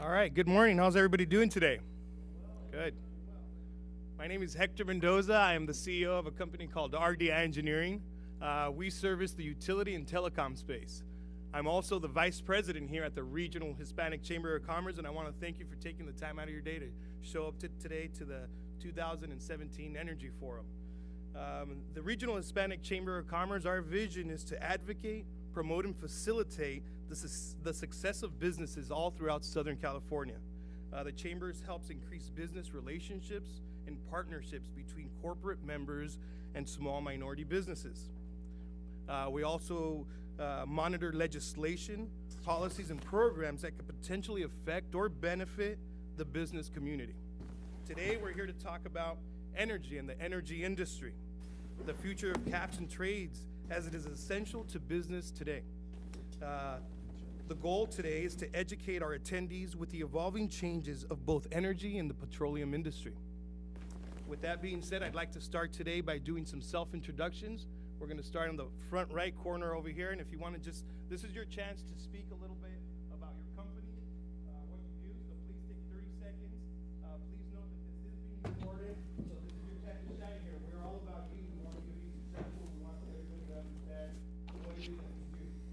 All right, good morning. How's everybody doing today? Good. My name is Hector Mendoza. I am the CEO of a company called RDI Engineering. We service the utility and telecom space. I'm also the vice president here at the Regional Hispanic Chamber of Commerce, and I want to thank you for taking the time out of your day to show up today to the 2017 Energy Forum. The Regional Hispanic Chamber of Commerce, our vision is to advocate, promote, and facilitate the success of businesses all throughout Southern California. The Chamber helps increase business relationships and partnerships between corporate members and small minority businesses. We also monitor legislation, policies, and programs that could potentially affect or benefit the business community. Today, we're here to talk about energy and the energy industry, the future of caps and trades as it is essential to business today. The goal today is to educate our attendees with the evolving changes of both energy and the petroleum industry. With that being said, I'd like to start today by doing some self-introductions. We're going to start in the front right corner over here, and if you want to this is your chance to speak a little bit about your company, what you do, so please take 30 seconds. Please note that this is being recorded, so this is your chance to shine here. We're all about you. We want to be successful. We want everybody to understand what it is that we do.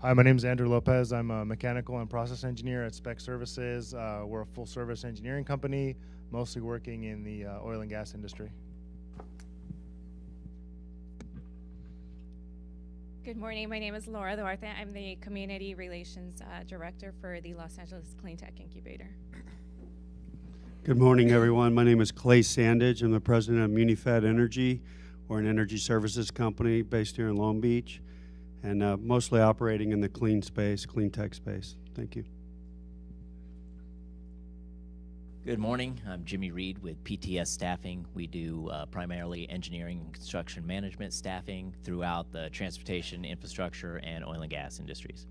Hi, my name is Andrew Lopez. I'm a mechanical and process engineer at Spec Services. We're a full-service engineering company, mostly working in the oil and gas industry. Good morning. My name is Laura Duarte. I'm the Community Relations Director for the Los Angeles Clean Tech Incubator. Good morning, everyone. My name is Clay Sandage. I'm the president of MuniFed Energy. We're an energy services company based here in Long Beach, and mostly operating in the clean tech space. Thank you. Good morning. I'm Jimmy Reed with PTS Staffing. We do primarily engineering and construction management staffing throughout the transportation, infrastructure, and oil and gas industries.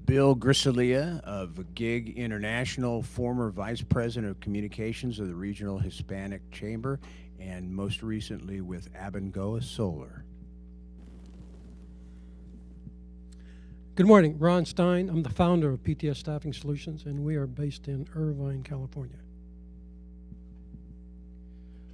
Bill Grisalia of GIG International, former Vice President of Communications of the Regional Hispanic Chamber, and most recently with Abengoa Solar. Good morning, Ron Stein. I'm the founder of PTS Staffing Solutions, and we are based in Irvine, California.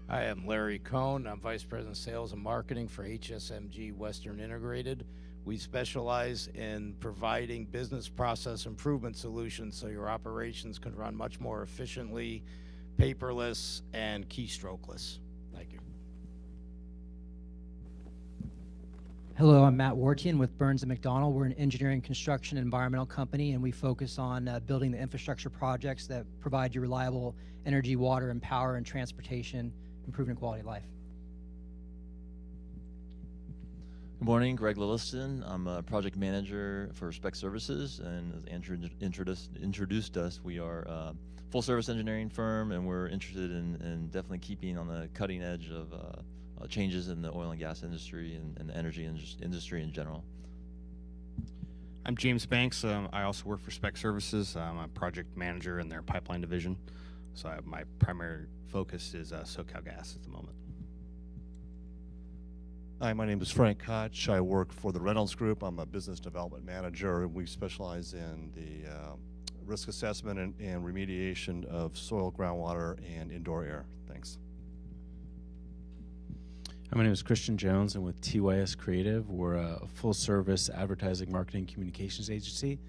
I am Larry Cohn. I'm Vice President of Sales and Marketing for HSMG Western Integrated. We specialize in providing business process improvement solutions so your operations can run much more efficiently, paperless, and keystrokeless. Thank you. Hello, I'm Matt Wartian with Burns & McDonnell. We're an engineering, construction, and environmental company, and we focus on building the infrastructure projects that provide you reliable energy, water, and power and transportation, improving quality of life. Good morning, Greg Lilliston. I'm a project manager for Spec Services, and as Andrew introduced us, we are a full-service engineering firm, and we're interested in definitely keeping on the cutting edge of changes in the oil and gas industry and the energy industry in general. I'm James Banks. I also work for Spec Services. I'm a project manager in their pipeline division. So my primary focus is SoCal Gas at the moment. Hi, my name is Frank Koch. I work for the Reynolds Group. I'm a business development manager, and we specialize in the risk assessment and remediation of soil, groundwater, and indoor air. Thanks. My name is Christian Jones. I'm with TYS Creative. We're a full-service advertising, marketing, communications agency.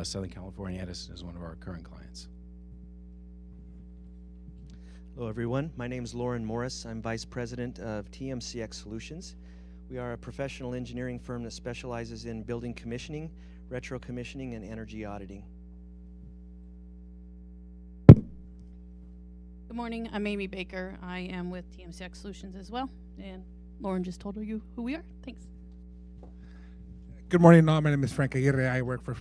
Southern California Edison is one of our current clients. Hello, everyone. My name is Lauren Morris. I'm Vice President of TMCX Solutions. We are a professional engineering firm that specializes in building commissioning, retro commissioning, and energy auditing. Good morning. I'm Amy Baker. I am with TMCX Solutions as well. And Lauren just told you who we are. Thanks. Good morning. My name is Frank Aguirre. I work for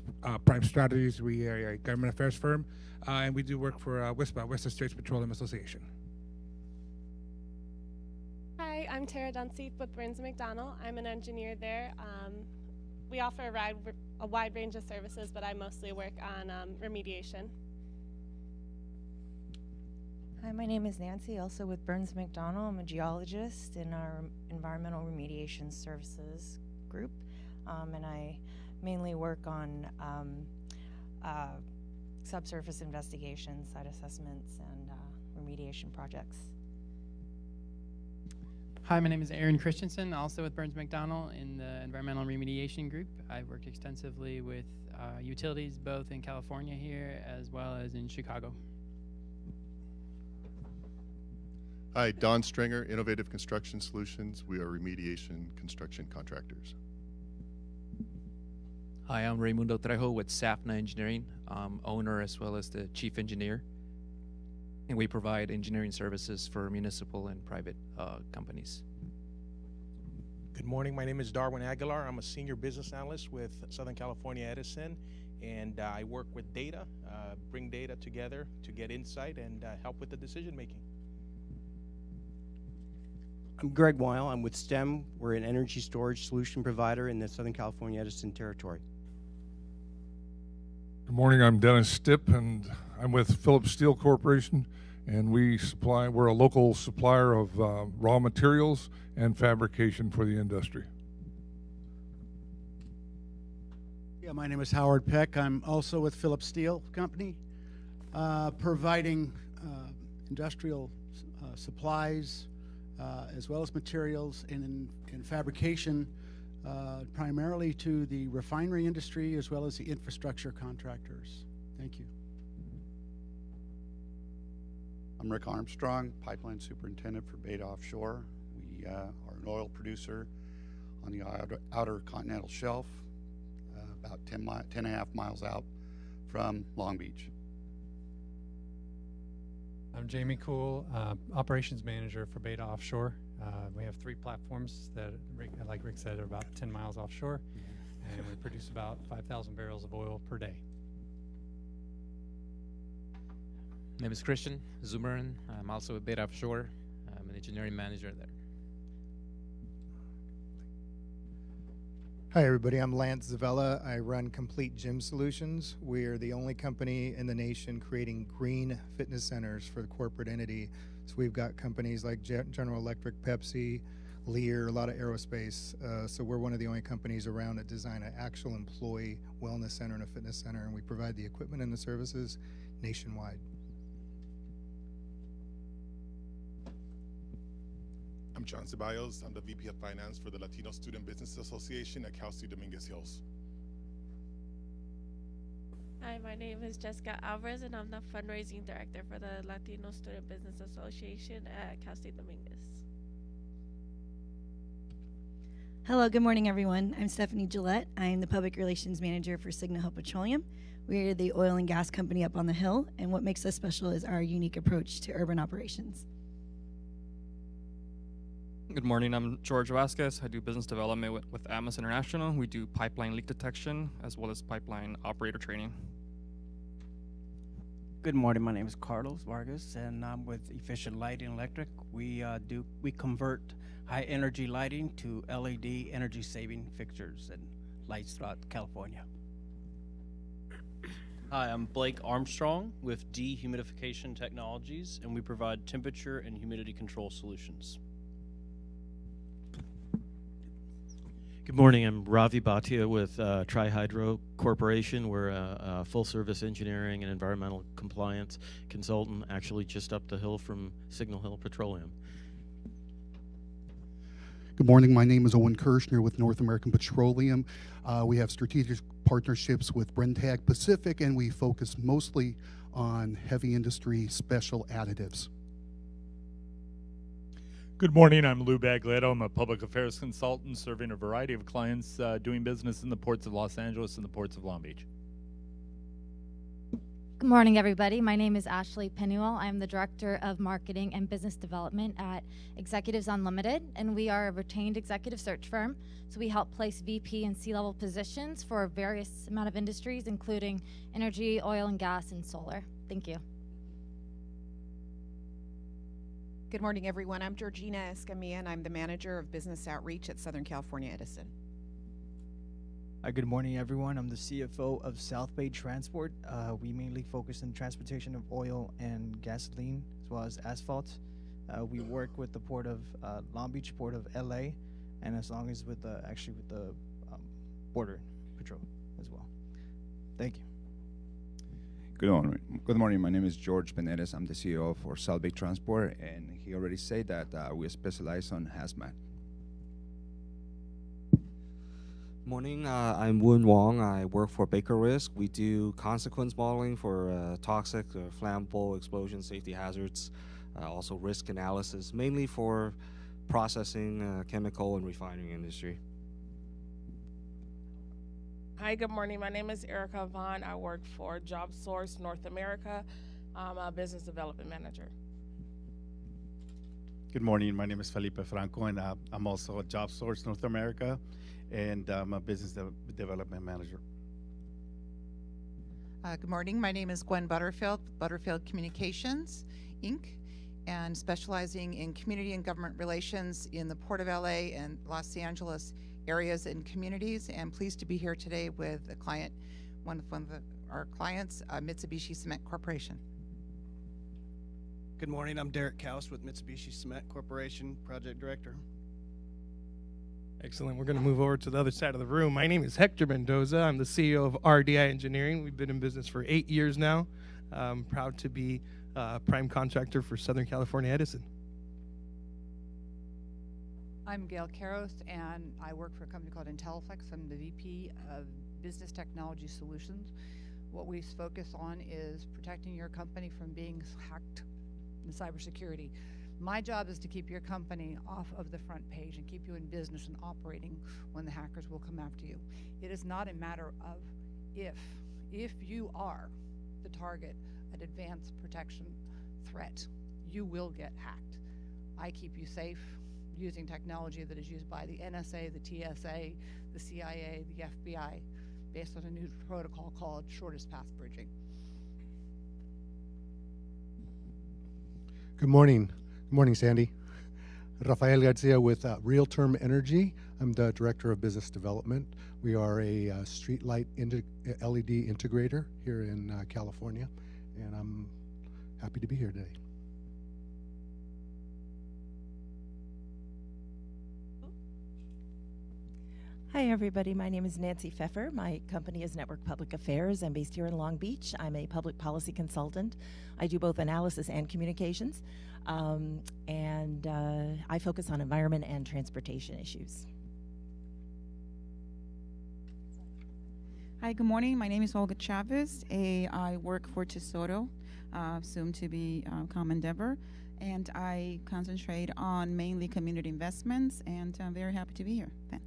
Prime Strategies. We are a government affairs firm, and we do work for WISPA, Western States Petroleum Association. Hi, I'm Tara Dunseith with Burns & McDonnell. I'm an engineer there. We offer a wide range of services, but I mostly work on remediation. Hi, my name is Nancy, also with Burns & McDonnell. I'm a geologist in our environmental remediation services group. and I mainly work on subsurface investigations, site assessments, and remediation projects. Hi, my name is Aaron Christensen, also with Burns McDonnell in the Environmental Remediation Group. I've worked extensively with utilities both in California here as well as in Chicago. Hi, Don Stringer, Innovative Construction Solutions. We are remediation construction contractors. Hi, I'm Raimundo Trejo with Safna Engineering, owner as well as the chief engineer. And we provide engineering services for municipal and private companies. Good morning. My name is Darwin Aguilar. I'm a senior business analyst with Southern California Edison, and I work with data, bring data together to get insight and help with the decision making. I'm Greg Weil. I'm with STEM. We're an energy storage solution provider in the Southern California Edison territory. Good morning. I'm Dennis Stipp, and I'm with Phillips Steel Corporation, and we're a local supplier of raw materials and fabrication for the industry. Yeah, my name is Howard Peck. I'm also with Phillips Steel Company, providing industrial supplies as well as materials and in fabrication, primarily to the refinery industry as well as the infrastructure contractors. Thank you. I'm Rick Armstrong, Pipeline Superintendent for Beta Offshore. We are an oil producer on the outer continental shelf, about 10.5 miles out from Long Beach. I'm Jamie Cool, Operations Manager for Beta Offshore. We have 3 platforms that, like Rick said, are about 10 miles offshore, and we produce about 5,000 barrels of oil per day. My name is Christian Zumarin. I'm also with Beta Offshore. I'm an engineering manager there. Hi, everybody. I'm Lance Zavella. I run Complete Gym Solutions. We're the only company in the nation creating green fitness centers for the corporate entity. So we've got companies like General Electric, Pepsi, Lear, a lot of aerospace. So we're one of the only companies around that design an actual employee wellness center and a fitness center, and we provide the equipment and the services nationwide. I'm John Ceballos. I'm the VP of Finance for the Latino Student Business Association at Cal State Dominguez Hills. Hi, my name is Jessica Alvarez, and I'm the Fundraising Director for the Latino Student Business Association at Cal State Dominguez. Hello, good morning, everyone. I'm Stephanie Gillette. I'm the Public Relations Manager for Signal Hill Petroleum. We're the oil and gas company up on the hill, and what makes us special is our unique approach to urban operations. Good morning, I'm George Vasquez. I do business development with Atmos International. We do pipeline leak detection as well as pipeline operator training. Good morning, my name is Carlos Vargas, and I'm with Efficient Lighting Electric. We convert high energy lighting to LED energy saving fixtures and lights throughout California. Hi, I'm Blake Armstrong with Dehumidification Technologies, and we provide temperature and humidity control solutions. Good morning. I'm Ravi Bhatia with Tri-Hydro Corporation. We're a full-service engineering and environmental compliance consultant, actually just up the hill from Signal Hill Petroleum. Good morning. My name is Owen Kirshner with North American Petroleum. We have strategic partnerships with Brentag Pacific, and we focus mostly on heavy industry special additives. Good morning, I'm Lou Baglietto. I'm a public affairs consultant serving a variety of clients doing business in the ports of Los Angeles and the ports of Long Beach. Good morning, everybody. My name is Ashley Penuel. I'm the Director of Marketing and Business Development at Executives Unlimited, and we are a retained executive search firm. So we help place VP and C-level positions for various amount of industries, including energy, oil and gas, and solar. Thank you. Good morning, everyone. I'm Georgina Escamilla, and I'm the Manager of Business Outreach at Southern California Edison. Hi, good morning, everyone. I'm the CFO of South Bay Transport. We mainly focus on transportation of oil and gasoline, as well as asphalt. We work with the Port of Long Beach, Port of LA, and as long as with the Border Patrol as well. Thank you. Good morning. My name is George Benedes. I'm the CEO for South Bay Transport, and he already said that we specialize on hazmat. Morning, I'm Woon Wong. I work for Baker Risk. We do consequence modeling for toxic, flammable, explosion, safety hazards, also risk analysis, mainly for processing, chemical, and refining industry. Hi, good morning. My name is Erica Vaughn. I work for JobSource North America. I'm a business development manager. Good morning. My name is Felipe Franco, and I'm also at JobSource North America, and I'm a business development manager. Good morning. My name is Gwen Butterfield, Butterfield Communications, Inc., and specializing in community and government relations in the Port of LA and Los Angeles areas and communities, and pleased to be here today with a client, one of our clients, Mitsubishi Cement Corporation. Good morning, I'm Derek Kaust with Mitsubishi Cement Corporation, Project Director. Excellent. We're going to move over to the other side of the room. My name is Hector Mendoza. I'm the CEO of RDI Engineering. We've been in business for 8 years now. I'm proud to be a prime contractor for Southern California Edison. I'm Gail Karos, and I work for a company called Intelliflex. I'm the VP of Business Technology Solutions. What we focus on is protecting your company from being hacked in cybersecurity. My job is to keep your company off of the front page and keep you in business and operating when the hackers will come after you. It is not a matter of if. If you are the target, an advanced protection threat, you will get hacked. I keep you safe using technology that is used by the NSA, the TSA, the CIA, the FBI, based on a new protocol called shortest path bridging. Good morning. Good morning, Sandy. Rafael Garcia with Real Term Energy. I'm the Director of Business Development. We are a street light LED integrator here in California, and I'm happy to be here today. Hi, everybody. My name is Nancy Pfeffer. My company is Network Public Affairs. I'm based here in Long Beach. I'm a public policy consultant. I do both analysis and communications, and I focus on environment and transportation issues. Hi, good morning. My name is Olga Chavez. I work for Tesoro, soon to be Common Endeavor, and I concentrate on mainly community investments, and I'm very happy to be here. Thanks.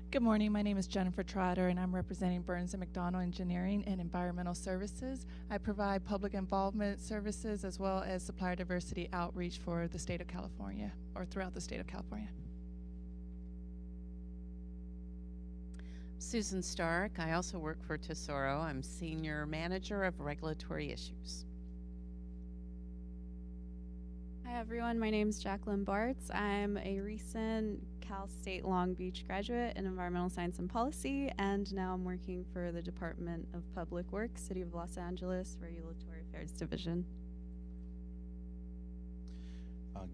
Good morning. My name is Jennifer Trotter, and I'm representing Burns & McDonnell Engineering and Environmental Services. I provide public involvement services as well as supplier diversity outreach for the state of California, or throughout the state of California. Susan Stark. I also work for Tesoro. I'm Senior Manager of Regulatory Issues. Hi everyone, my name is Jacqueline Bartz. I'm a recent Cal State Long Beach graduate in Environmental Science and Policy, and now I'm working for the Department of Public Works, City of Los Angeles, Regulatory Affairs Division.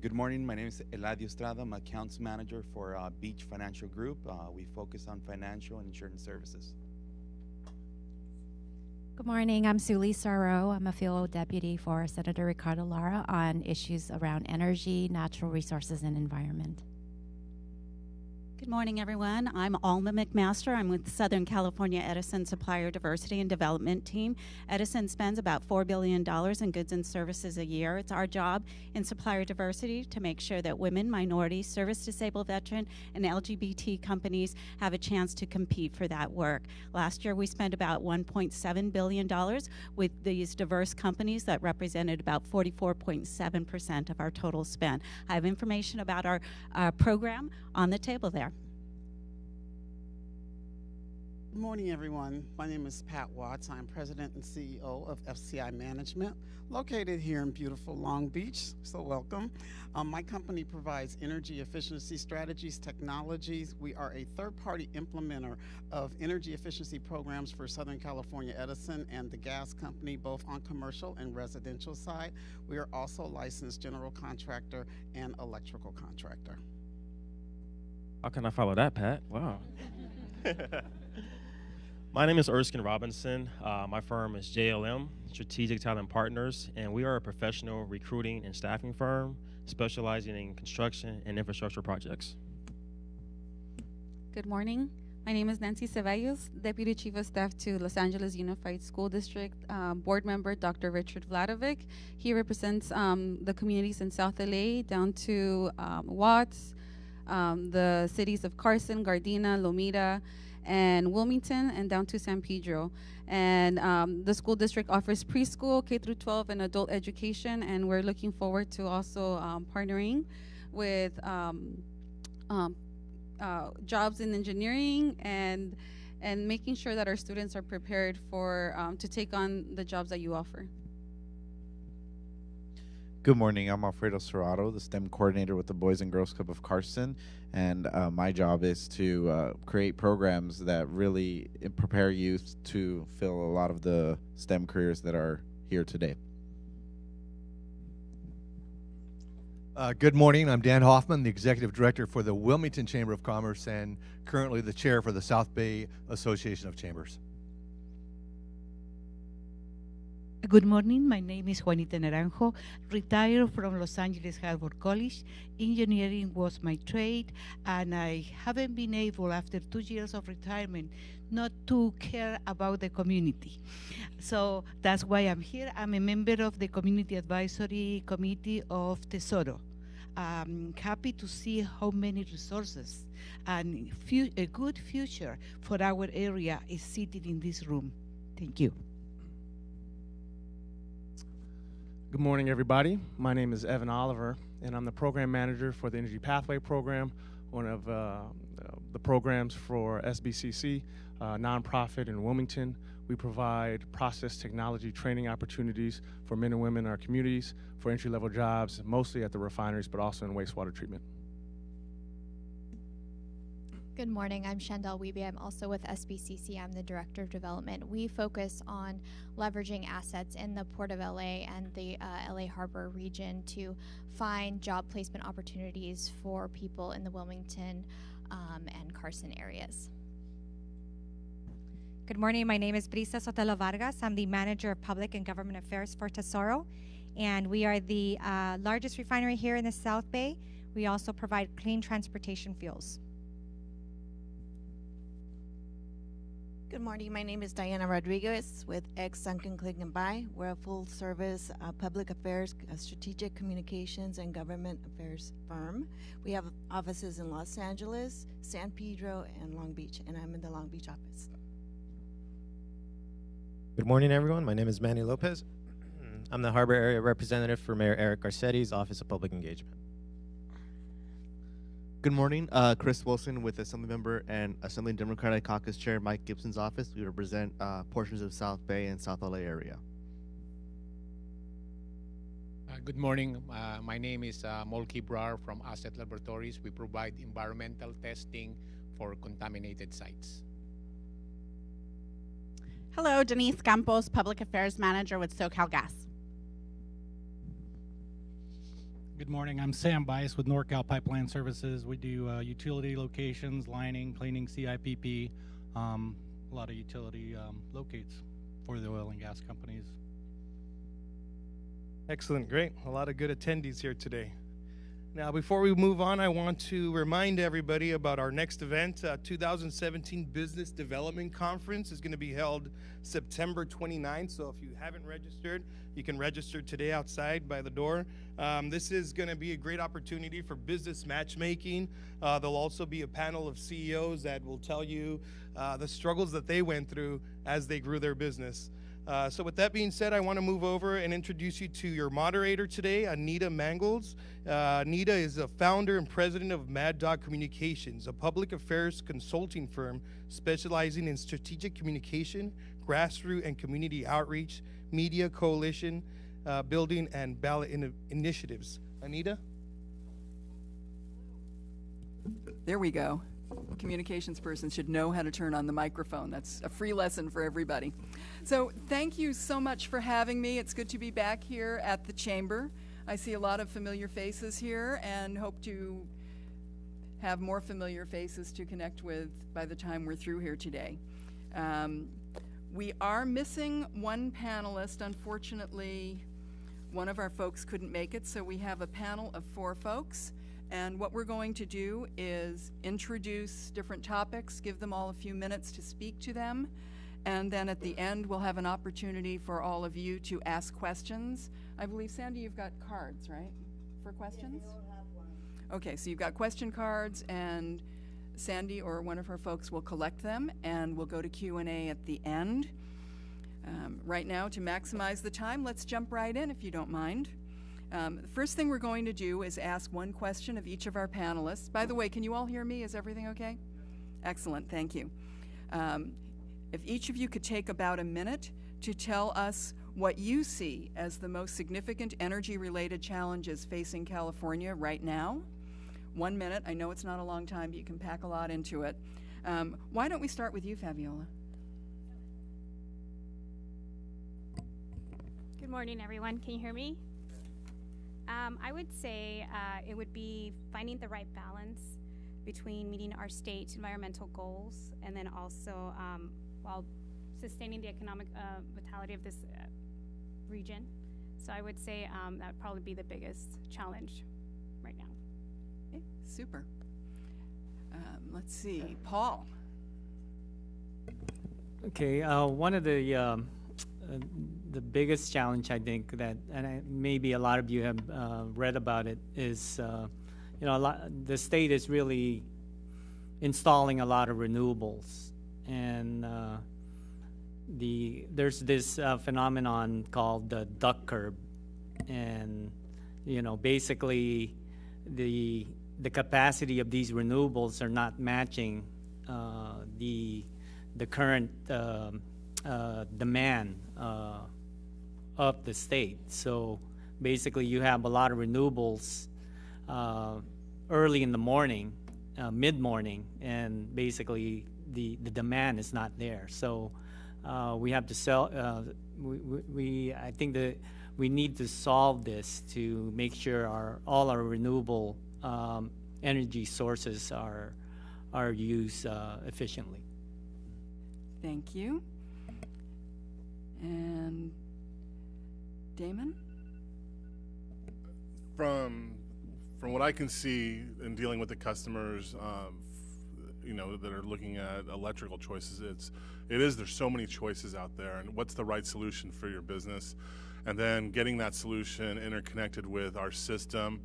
Good morning, my name is Eladio Estrada. I'm Accounts Manager for Beach Financial Group. We focus on financial and insurance services. Good morning, I'm Suli Saro. I'm a field deputy for Senator Ricardo Lara on issues around energy, natural resources, and environment. Good morning, everyone. I'm Alma McMaster. I'm with Southern California Edison Supplier Diversity and Development Team. Edison spends about $4 billion in goods and services a year. It's our job in supplier diversity to make sure that women, minorities, service-disabled veteran, and LGBT companies have a chance to compete for that work. Last year, we spent about $1.7 billion with these diverse companies that represented about 44.7% of our total spend. I have information about our program on the table there. Good morning, everyone. My name is Pat Watts. I'm President and CEO of FCI Management, located here in beautiful Long Beach, so welcome. My company provides energy efficiency strategies, technologies. We are a third-party implementer of energy efficiency programs for Southern California Edison and the gas company, both on commercial and residential side. We are also licensed general contractor and electrical contractor. How can I follow that, Pat? Wow. My name is Erskine Robinson. My firm is JLM, Strategic Talent Partners, and we are a professional recruiting and staffing firm specializing in construction and infrastructure projects. Good morning. My name is Nancy Ceballos, Deputy Chief of Staff to Los Angeles Unified School District, Board Member Dr. Richard Vladovic. He represents the communities in South LA down to Watts, the cities of Carson, Gardena, Lomita, and Wilmington, and down to San Pedro. And the school district offers preschool, K-12, and adult education, and we're looking forward to also partnering with jobs in engineering and making sure that our students are prepared for to take on the jobs that you offer. Good morning. I'm Alfredo Serrato, the STEM coordinator with the Boys and Girls Club of Carson, and my job is to create programs that really prepare youth to fill a lot of the STEM careers that are here today. Good morning. I'm Dan Hoffman, the Executive Director for the Wilmington Chamber of Commerce and currently the Chair for the South Bay Association of Chambers. Good morning. My name is Juanita Naranjo, retired from Los Angeles Harbor College. Engineering was my trade, and I haven't been able, after 2 years of retirement, not to care about the community. So that's why I'm here. I'm a member of the Community Advisory Committee of Tesoro. I'm happy to see how many resources and a good future for our area is sitting in this room. Thank you. Good morning, everybody. My name is Evan Oliver, and I'm the program manager for the Energy Pathway Program, one of the programs for SBCC, nonprofit in Wilmington. We provide process technology training opportunities for men and women in our communities for entry-level jobs, mostly at the refineries, but also in wastewater treatment. Good morning, I'm Chandel Wiebe. I'm also with SBCC. I'm the Director of Development. We focus on leveraging assets in the Port of LA and the LA Harbor region to find job placement opportunities for people in the Wilmington and Carson areas. Good morning, my name is Brisa Sotelo Vargas. I'm the Manager of Public and Government Affairs for Tesoro, and we are the largest refinery here in the South Bay. We also provide clean transportation fuels. Good morning. My name is Diana Rodriguez with Sunken Click and Buy. We're a full-service public affairs, strategic communications, and government affairs firm. We have offices in Los Angeles, San Pedro, and Long Beach, and I'm in the Long Beach office. Good morning, everyone. My name is Manny Lopez. I'm the Harbor Area Representative for Mayor Eric Garcetti's Office of Public Engagement. Good morning, Chris Wilson with Assemblymember and Assembly Democratic Caucus Chair Mike Gibson's office. We represent portions of South Bay and South LA area. Good morning. My name is Molky Brar from Asset Laboratories. We provide environmental testing for contaminated sites. Hello, Denise Campos, Public Affairs Manager with SoCalGas. Good morning. I'm Sam Bice with NorCal Pipeline Services. We do utility locations, lining, cleaning, CIPP, a lot of utility locates for the oil and gas companies. Excellent, great. A lot of good attendees here today. Now, before we move on, I want to remind everybody about our next event. 2017 Business Development Conference is going to be held September 29th. So if you haven't registered, you can register today outside by the door. This is going to be a great opportunity for business matchmaking. There'll also be a panel of CEOs that will tell you the struggles that they went through as they grew their business. So with that being said, I want to move over and introduce you to your moderator today, Anita Mangels. Anita is the founder and president of Mad Dog Communications, a public affairs consulting firm specializing in strategic communication, grassroots and community outreach, media coalition building, and ballot initiatives. Anita? There we go. Communications person should know how to turn on the microphone. That's a free lesson for everybody. So thank you so much for having me. It's good to be back here at the Chamber. I see a lot of familiar faces here and hope to have more familiar faces to connect with by the time we're through here today. We are missing one panelist. Unfortunately, one of our folks couldn't make it, so we have a panel of 4 folks. And what we're going to do is introduce different topics, give them all a few minutes to speak to them, and then at the end we'll have an opportunity for all of you to ask questions. I believe, Sandy, you've got cards, right, for questions? Yes, we all have one. Okay, so you've got question cards, and Sandy or one of her folks will collect them, and we'll go to Q&A at the end. Right now, to maximize the time, let's jump right in if you don't mind. The first thing we're going to do is ask one question of each of our panelists. By the way, can you all hear me? Is everything okay? Excellent, thank you. If each of you could take about a minute to tell us what you see as the most significant energy-related challenges facing California right now. 1 minute, I know it's not a long time, but you can pack a lot into it. Why don't we start with you, Fabiola? Good morning, everyone. Can you hear me? I would say it would be finding the right balance between meeting our state environmental goals and then also while sustaining the economic vitality of this region. So I would say that would probably be the biggest challenge right now. Okay, super. Let's see, Paul. Okay, one of the biggest challenge I think that, and maybe a lot of you have read about it, is the state is really installing a lot of renewables, and there's this phenomenon called the duck curve, and basically the capacity of these renewables are not matching the current demand of the state. So basically you have a lot of renewables early in the morning, mid-morning, and basically the demand is not there. So we have to sell, I think that we need to solve this to make sure all our renewable energy sources are used efficiently. Thank you. And Damon? From what I can see in dealing with the customers, that are looking at electrical choices, there's so many choices out there, and what's the right solution for your business, and then getting that solution interconnected with our system.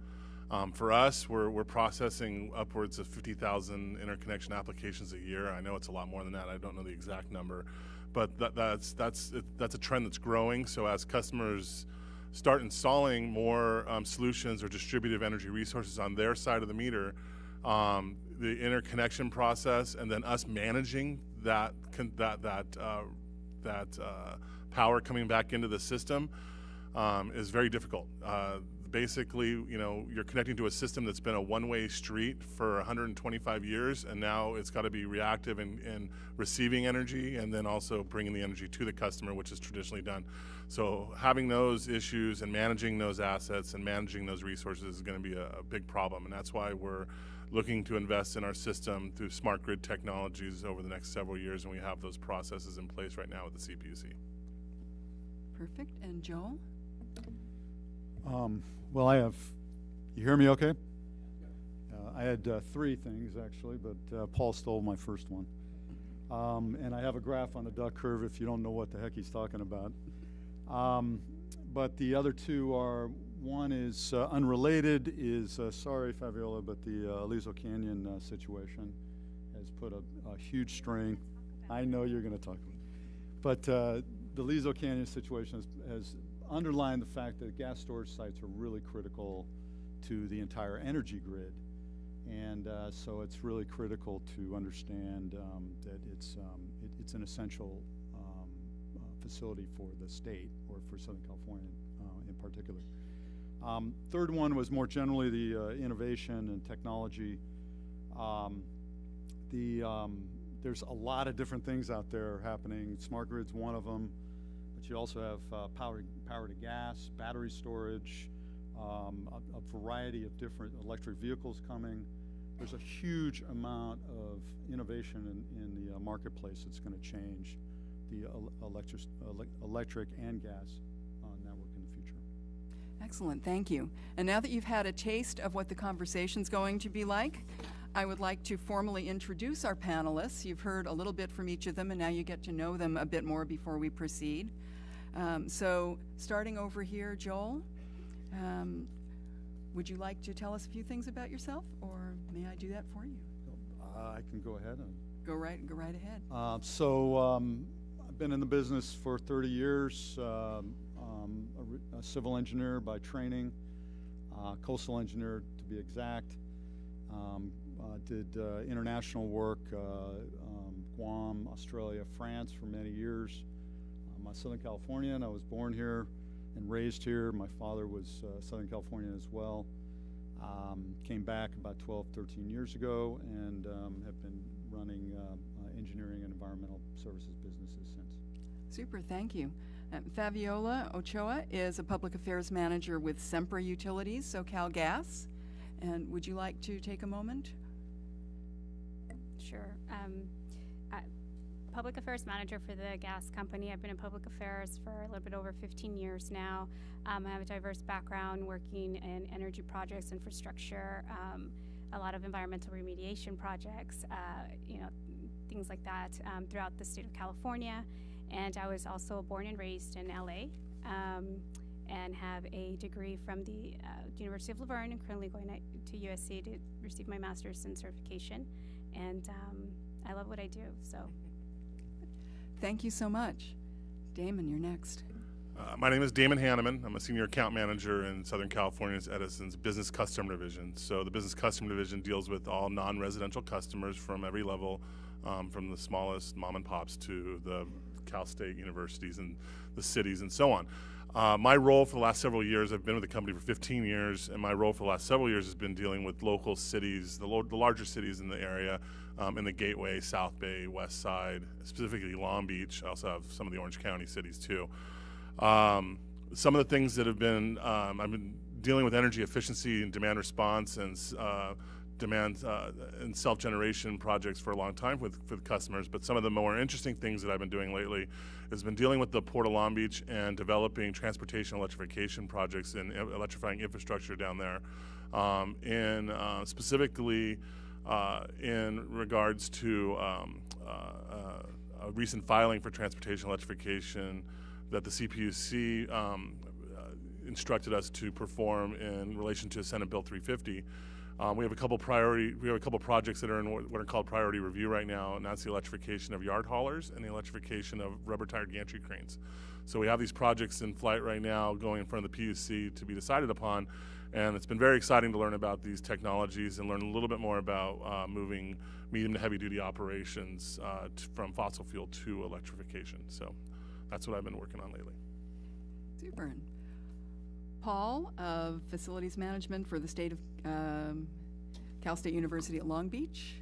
For us, we're processing upwards of 50,000 interconnection applications a year. I know it's a lot more than that. I don't know the exact number, but that's a trend that's growing. So as customers start installing more solutions or distributive energy resources on their side of the meter, the interconnection process and then us managing that power coming back into the system is very difficult. Basically, you're connecting to a system that's been a one-way street for 125 years, and now it's got to be reactive in receiving energy and then also bringing the energy to the customer, which is traditionally done. So having those issues and managing those assets and managing those resources is going to be a big problem, and that's why we're looking to invest in our system through smart grid technologies over the next several years, and we have those processes in place right now with the CPUC. Perfect. And Joel? Well, you hear me okay? I had 3 things actually, but Paul stole my first one. And I have a graph on the duck curve if you don't know what the heck he's talking about. But the other 2 are, one is unrelated, sorry Fabiola, but the Aliso Canyon situation has put a huge strain. I know you're going to talk about it. But the Aliso Canyon situation has underline the fact that gas storage sites are really critical to the entire energy grid, and so it's really critical to understand that it's an essential facility for the state, or for Southern California in particular. Third one was more generally the innovation and technology. There's a lot of different things out there happening. Smart grid's one of them. But you also have power to gas, battery storage, a variety of different electric vehicles coming. there's a huge amount of innovation in the marketplace that's going to change the electric and gas network in the future. Excellent, thank you. And now that you've had a taste of what the conversation's going to be like, I would like to formally introduce our panelists. You've heard a little bit from each of them, and now you get to know them a bit more before we proceed. So starting over here, Joel, would you like to tell us a few things about yourself, or may I do that for you? I can go ahead. Go right ahead. I've been in the business for 30 years, a civil engineer by training, coastal engineer to be exact. Did international work, Guam, Australia, France for many years. I'm a Southern Californian. I was born here and raised here. My father was Southern Californian as well. Came back about 12, 13 years ago and have been running engineering and environmental services businesses since. Super, thank you. Fabiola Ochoa is a public affairs manager with Sempra Utilities, SoCal Gas. And would you like to take a moment? Sure. Public affairs manager for the gas company. I've been in public affairs for a little bit over 15 years now. I have a diverse background working in energy projects, infrastructure, a lot of environmental remediation projects, things like that throughout the state of California. And I was also born and raised in LA and have a degree from the University of Laverne and currently going to USC to receive my master's in certification. And I love what I do, so. Thank you so much. Damon, you're next. My name is Damon Hanneman. I'm a senior account manager in Southern California's Edison's Business Customer Division. So the Business Customer Division deals with all non-residential customers from every level, from the smallest mom and pops to the Cal State universities and the cities and so on. My role for the last several years, I've been with the company for 15 years, and my role for the last several years has been dealing with local cities, the larger cities in the area, in the Gateway, South Bay, West Side, specifically Long Beach. I also have some of the Orange County cities too. Some of the things that have been, I've been dealing with energy efficiency and demand response and demand and self-generation projects for a long time with customers, but some of the more interesting things that I've been doing lately has been dealing with the Port of Long Beach and developing transportation electrification projects and electrifying infrastructure down there. Specifically in regards to a recent filing for transportation electrification that the CPUC instructed us to perform in relation to Senate Bill 350. We have a couple projects that are in what are called priority review right now, and that's the electrification of yard haulers and the electrification of rubber-tired gantry cranes. So we have these projects in flight right now going in front of the PUC to be decided upon, and it's been very exciting to learn about these technologies and learn a little bit more about moving medium to heavy-duty operations from fossil fuel to electrification. So that's what I've been working on lately. Super. Paul of Facilities Management for the state of Cal State University at Long Beach.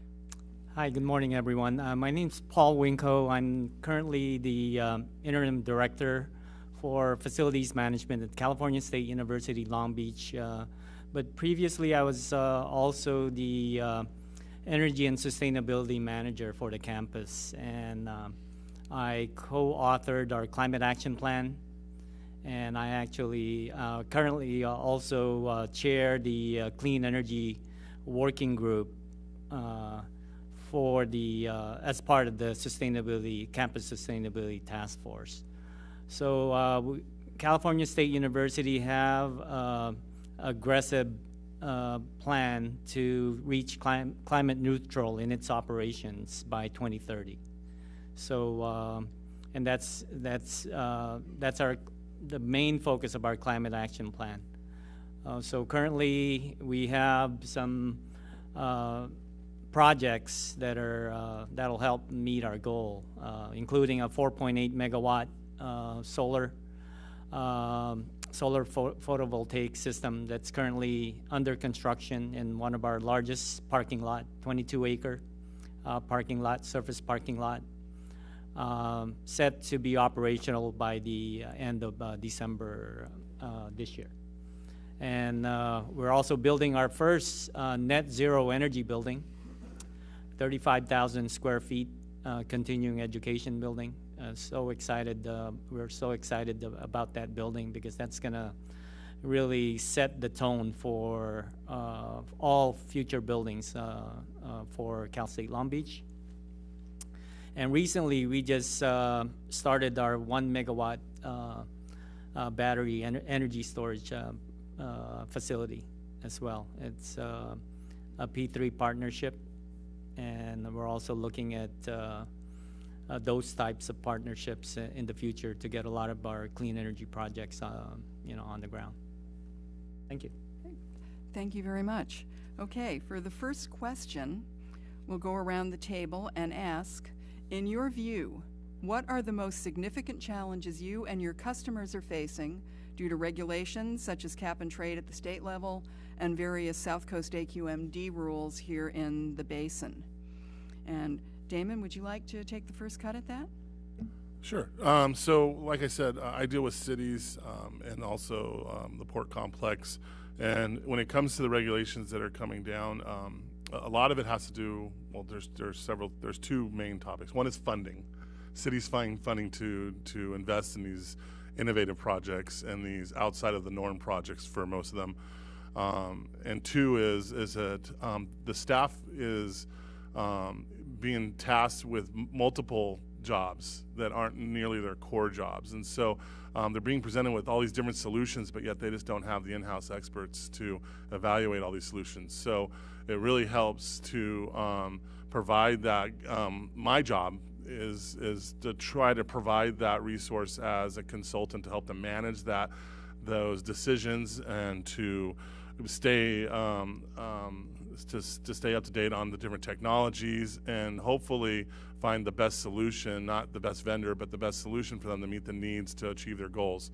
Hi, good morning, everyone. My name's Paul Winko. I'm currently the interim director for facilities management at California State University, Long Beach. But previously, I was also the energy and sustainability manager for the campus. And I co-authored our climate action plan. And I actually currently also chair the Clean Energy Working Group for the as part of the campus sustainability task force. So California State University have aggressive plan to reach climate neutral in its operations by 2030. So and that's the main focus of our climate action plan. So currently we have some projects that are that'll help meet our goal, including a 4.8 megawatt solar photovoltaic system that's currently under construction in one of our largest parking lot, 22-acre parking lot, surface parking lot. Set to be operational by the end of December this year. And we're also building our first net zero energy building, 35,000 square feet continuing education building. So excited, we're so excited about that building because that's gonna really set the tone for all future buildings for Cal State Long Beach. And recently we just started our 1 megawatt battery energy storage facility as well. It's a P3 partnership, and we're also looking at those types of partnerships in the future to get a lot of our clean energy projects on the ground. Thank you. Thank you very much. Okay, for the first question, we'll go around the table and ask, in your view, what are the most significant challenges you and your customers are facing due to regulations such as cap and trade at the state level and various South Coast AQMD rules here in the basin? And Damon, would you like to take the first cut at that? Sure. So, like I said, I deal with cities and also the port complex. And when it comes to the regulations that are coming down, a lot of it has to do, well, there's two main topics. One is funding. Cities find funding to invest in these innovative projects and these outside of the norm projects for most of them. And two is that the staff is being tasked with multiple jobs that aren't nearly their core jobs. And so they're being presented with all these different solutions, but yet they just don't have the in-house experts to evaluate all these solutions. So it really helps to provide that. My job is to try to provide that resource as a consultant to help them manage those decisions and to stay to stay up to date on the different technologies and hopefully find the best solution, not the best vendor, but the best solution for them to meet the needs to achieve their goals.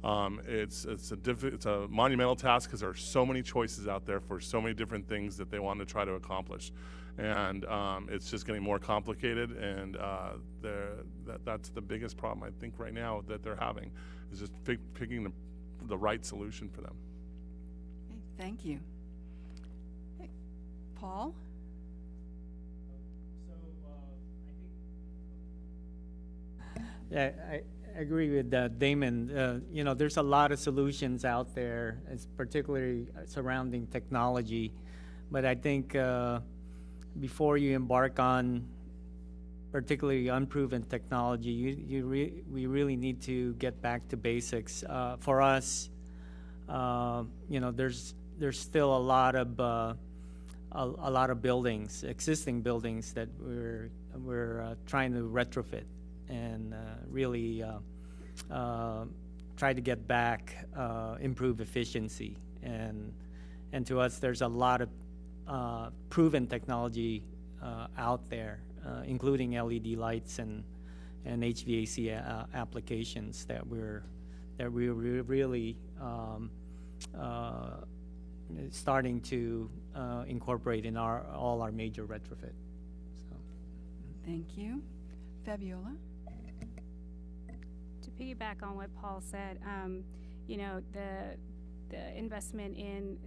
It's a monumental task because there are so many choices out there for so many different things that they want to try to accomplish, and it's just getting more complicated. And that's the biggest problem I think right now that they're having is just picking the right solution for them. Okay, thank you. Hey, Paul? Yeah, I agree with Damon. There's a lot of solutions out there, particularly surrounding technology. But I think before you embark on particularly unproven technology, we really need to get back to basics. For us, there's still a lot of buildings, existing buildings that we're trying to retrofit and really try to get back, improve efficiency. And to us, there's a lot of proven technology out there, including LED lights and HVAC applications that we're really starting to incorporate in all our major retrofit. So. Thank you. Fabiola? To piggyback on what Paul said, the investment in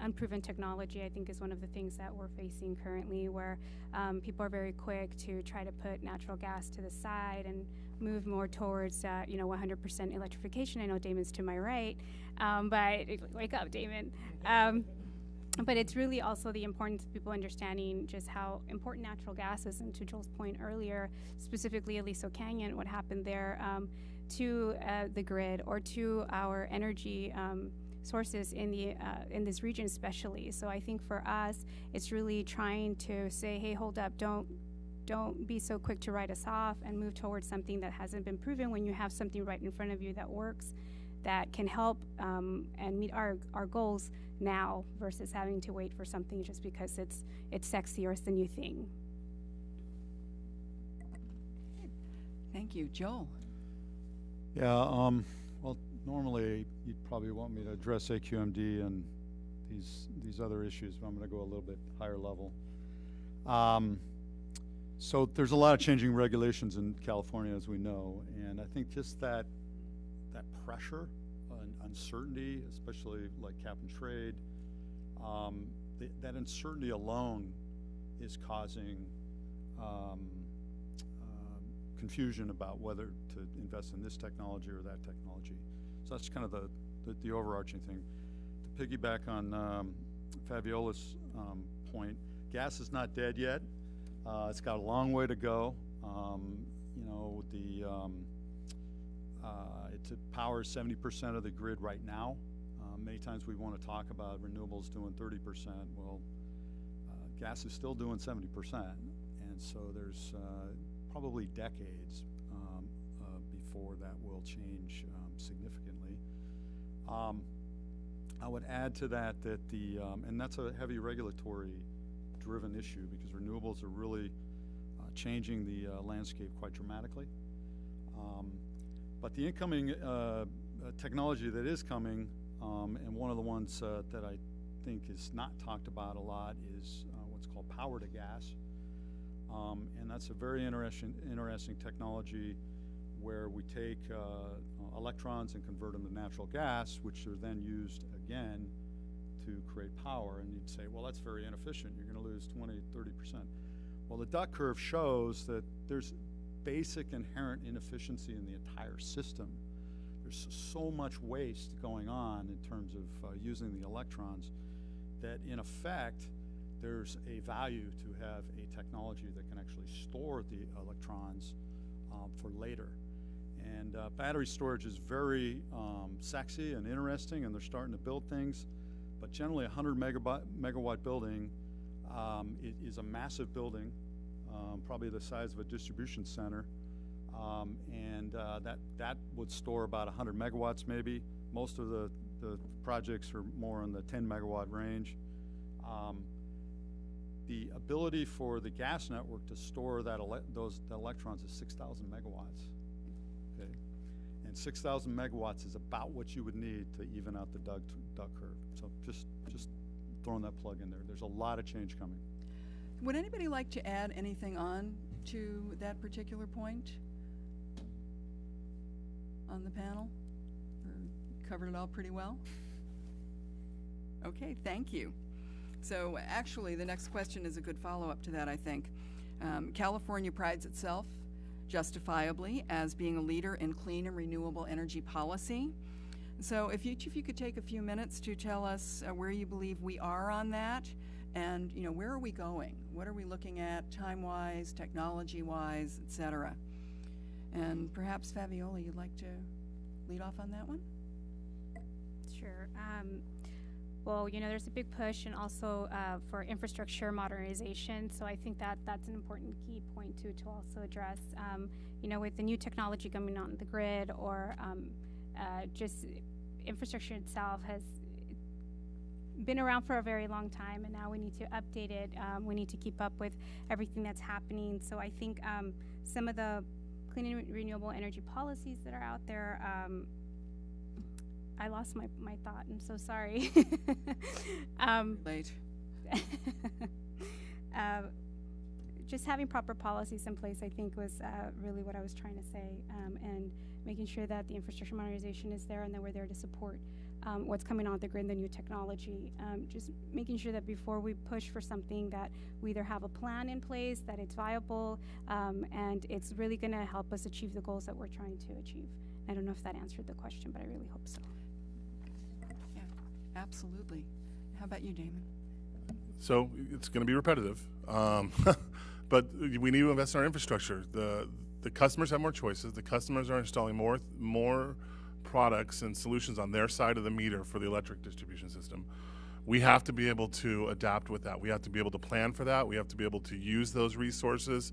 unproven technology, I think, is one of the things that we're facing currently, where people are very quick to try to put natural gas to the side and move more towards 100% electrification. I know Damon's to my right, but wake up, Damon. But it's really also the importance of people understanding just how important natural gas is, and to Joel's point earlier, specifically Aliso Canyon, what happened there to the grid or to our energy sources in this region especially. So I think for us, it's really trying to say, hey, hold up, don't be so quick to write us off and move towards something that hasn't been proven when you have something right in front of you that works, that can help and meet our goals now versus having to wait for something just because it's sexy or it's the new thing. Thank you. Joel? Yeah, well, normally you'd probably want me to address AQMD and these other issues, but I'm going to go a little bit higher level. So there's a lot of changing regulations in California, as we know, and I think just that pressure an uncertainty, especially like cap and trade. That uncertainty alone is causing confusion about whether to invest in this technology or that technology. So that's kind of the overarching thing. To piggyback on Fabiola's point, gas is not dead yet. It's got a long way to go. You know, it powers 70% of the grid right now. Many times we want to talk about renewables doing 30%. Well, gas is still doing 70%. And so there's probably decades before that will change significantly. I would add to that and that's a heavy regulatory driven issue because renewables are really changing the landscape quite dramatically. But the incoming technology that is coming, and one of the ones that I think is not talked about a lot is what's called power to gas. And that's a very interesting technology where we take electrons and convert them to natural gas, which are then used again to create power. And you'd say, well, that's very inefficient. You're going to lose 20, 30%. Well, the duck curve shows that there's basic inherent inefficiency in the entire system. There's so much waste going on in terms of using the electrons that, in effect, there's a value to have a technology that can actually store the electrons for later. And battery storage is very sexy and interesting, and they're starting to build things. But generally, a 100 megawatt building is a massive building, probably the size of a distribution center. And that would store about 100 megawatts maybe. Most of the projects are more in the 10 megawatt range. The ability for the gas network to store those electrons is 6,000 megawatts. Okay, and 6,000 megawatts is about what you would need to even out the duck curve. So just throwing that plug in there. There's a lot of change coming. Would anybody like to add anything on to that particular point on the panel? Or covered it all pretty well? Okay, thank you. So actually, the next question is a good follow-up to that, I think. California prides itself, justifiably, as being a leader in clean and renewable energy policy. So if each of you could take a few minutes to tell us where you believe we are on that, and where are we going? What are we looking at time-wise, technology-wise, et cetera? And perhaps Fabiola, you'd like to lead off on that one? Sure. Well, there's a big push and also for infrastructure modernization. So I think that's an important key point to also address. With the new technology coming on the grid or just infrastructure itself has been around for a very long time, and now we need to update it. We need to keep up with everything that's happening. So I think some of the clean and renewable energy policies that are out there, I lost my thought. I'm so sorry. Late. Just having proper policies in place, I think, was really what I was trying to say, and making sure that the infrastructure modernization is there and that we're there to support what's coming on the grid, the new technology. Just making sure that before we push for something that we either have a plan in place, that it's viable, and it's really going to help us achieve the goals that we're trying to achieve. I don't know if that answered the question, but I really hope so. Yeah, absolutely. How about you, Damon? So it's going to be repetitive, but we need to invest in our infrastructure. The customers have more choices. The customers are installing more products and solutions on their side of the meter for the electric distribution system. We have to be able to adapt with that. We have to be able to plan for that. We have to be able to use those resources,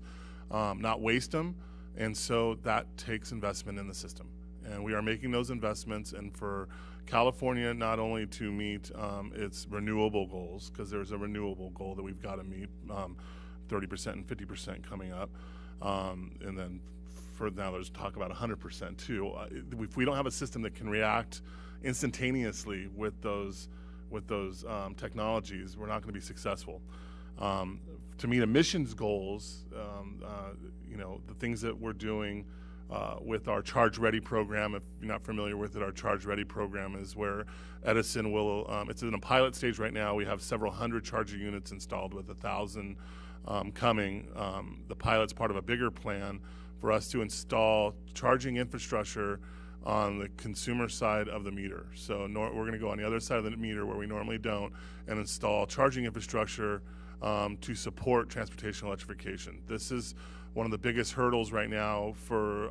not waste them. And so that takes investment in the system. And we are making those investments. And for California, not only to meet its renewable goals, because there's a renewable goal that we've got to meet, 30% and 50% coming up. And then for now, there's talk about 100% too. If we don't have a system that can react instantaneously with those technologies, we're not going to be successful. To meet emissions goals, the things that we're doing with our Charge Ready program. If you're not familiar with it, our Charge Ready program is where Edison will, it's in a pilot stage right now. We have several hundred charging units installed with 1,000 coming. The pilot's part of a bigger plan for us to install charging infrastructure on the consumer side of the meter. So we're going to go on the other side of the meter where we normally don't and install charging infrastructure to support transportation electrification. This is one of the biggest hurdles right now for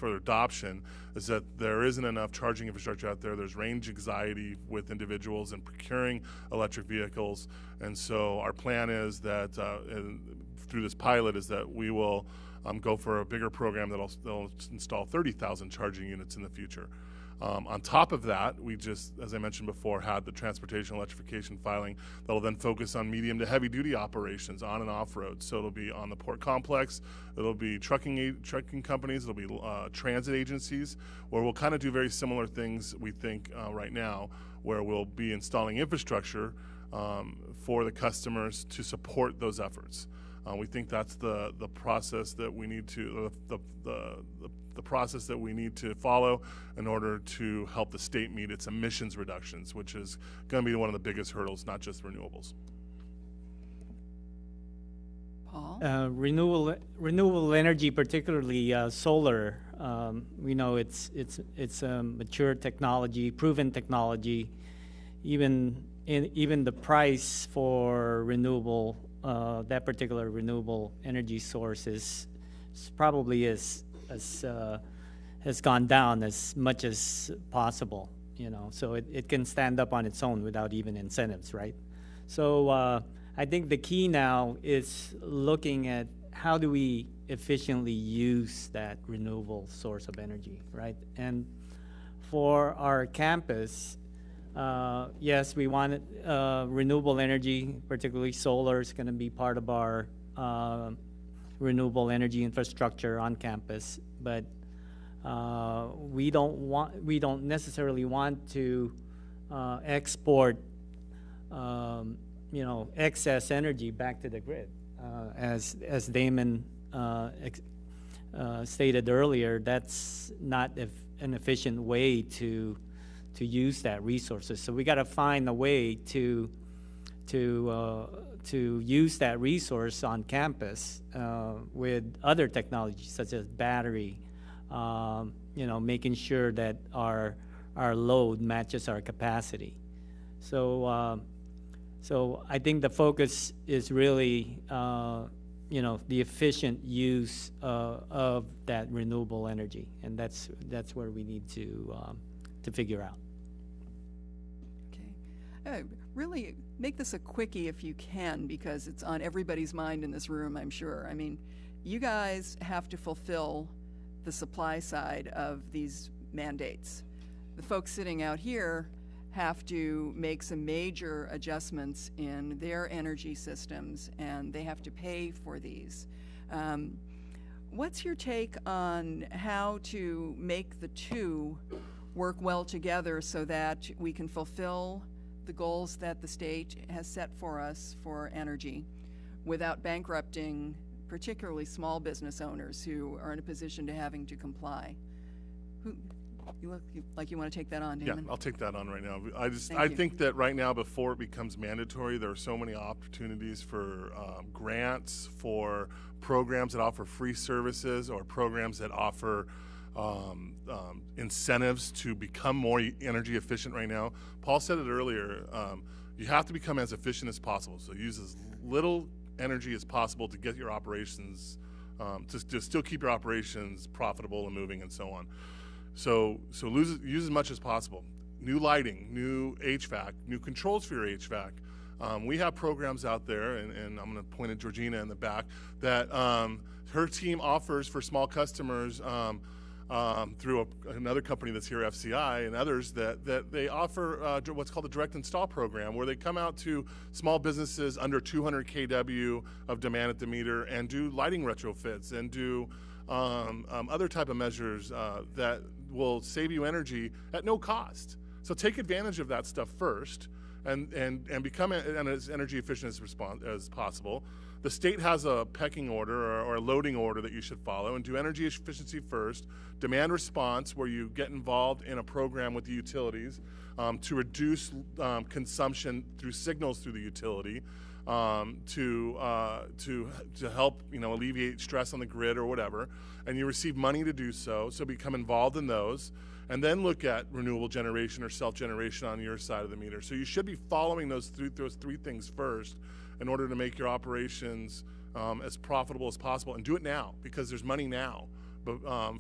adoption, is that there isn't enough charging infrastructure out there. There's range anxiety with individuals in procuring electric vehicles, and so our plan is that through this pilot is that we will go for a bigger program that'll install 30,000 charging units in the future. On top of that, we just, as I mentioned before, had the transportation electrification filing that'll then focus on medium to heavy duty operations on and off road. So it'll be on the port complex, it'll be trucking companies, it'll be transit agencies, where we'll kind of do very similar things, we think, right now, where we'll be installing infrastructure for the customers to support those efforts. We think that's the process that we need to the process that we need to follow in order to help the state meet its emissions reductions, which is going to be one of the biggest hurdles, not just renewables. Paul? Renewable energy, particularly solar, we know it's a mature technology, proven technology. Even the price for renewable, that particular renewable energy source is probably has gone down as much as possible, so it can stand up on its own without even incentives, right? So I think the key now is looking at how do we efficiently use that renewable source of energy, right? And for our campus, yes, we want renewable energy, particularly solar is going to be part of our renewable energy infrastructure on campus, but we don't necessarily want to export excess energy back to the grid. As Damon stated earlier, that's not an efficient way to use that resources. So we got to find a way to use that resource on campus with other technologies such as battery, making sure that our load matches our capacity. So I think the focus is really the efficient use of that renewable energy, and that's where we need to figure out. Okay. Really make this a quickie if you can, because it's on everybody's mind in this room, I'm sure. I mean, you guys have to fulfill the supply side of these mandates. The folks sitting out here have to make some major adjustments in their energy systems, and they have to pay for these. What's your take on how to make the two work well together so that we can fulfill the goals that the state has set for us for energy without bankrupting particularly small business owners who are in a position to having to comply? You look like you want to take that on, Damon. Yeah, I'll take that on right now. I think that right now, before it becomes mandatory, there are so many opportunities for grants, for programs that offer free services, or programs that offer incentives to become more energy efficient right now. Paul said it earlier, you have to become as efficient as possible. So use as little energy as possible to get your operations, to still keep your operations profitable and moving and so on. So use as much as possible. New lighting, new HVAC, new controls for your HVAC. We have programs out there, and I'm going to point at Georgina in the back, that her team offers for small customers through another company that's here, FCI, and others, that they offer what's called a direct install program, where they come out to small businesses under 200 kW of demand at the meter and do lighting retrofits and do other type of measures that will save you energy at no cost. So take advantage of that stuff first and become as energy efficient as possible. the state has a pecking order or a loading order that you should follow, and do energy efficiency first, demand response, where you get involved in a program with the utilities to reduce consumption through signals through the utility, to help alleviate stress on the grid or whatever, and you receive money to do so. So become involved in those, and then look at renewable generation or self-generation on your side of the meter. So you should be following those three things first in order to make your operations as profitable as possible, and do it now, because there's money now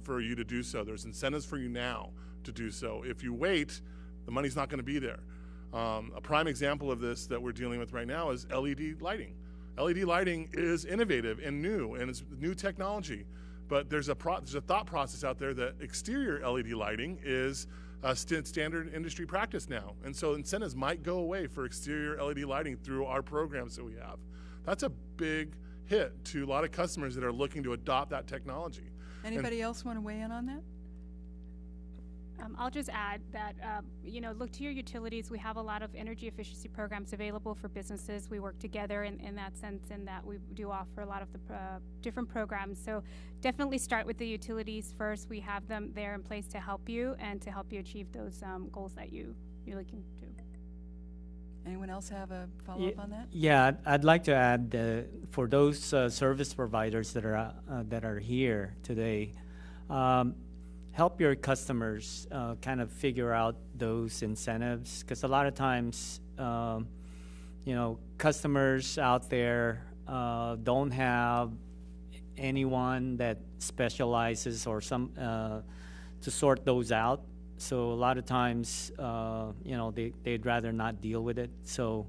for you to do so. There's incentives for you now to do so. If you wait, the money's not going to be there. A prime example of this that we're dealing with right now is LED lighting. LED lighting is innovative and new, and it's new technology. But there's a thought process out there that exterior LED lighting is standard industry practice now. And so incentives might go away for exterior LED lighting through our programs that we have. That's a big hit to a lot of customers that are looking to adopt that technology. Anybody else want to weigh in on that? I'll just add that, look to your utilities. We have a lot of energy efficiency programs available for businesses. We work together in that sense, in that we do offer a lot of the different programs. So definitely start with the utilities first. We have them there in place to help you and to help you achieve those goals that you're looking to. Anyone else have a follow-up on that? Yeah, I'd like to add for those service providers that are here today, help your customers kind of figure out those incentives, because a lot of times, customers out there don't have anyone that specializes or to sort those out. So a lot of times, they'd rather not deal with it. So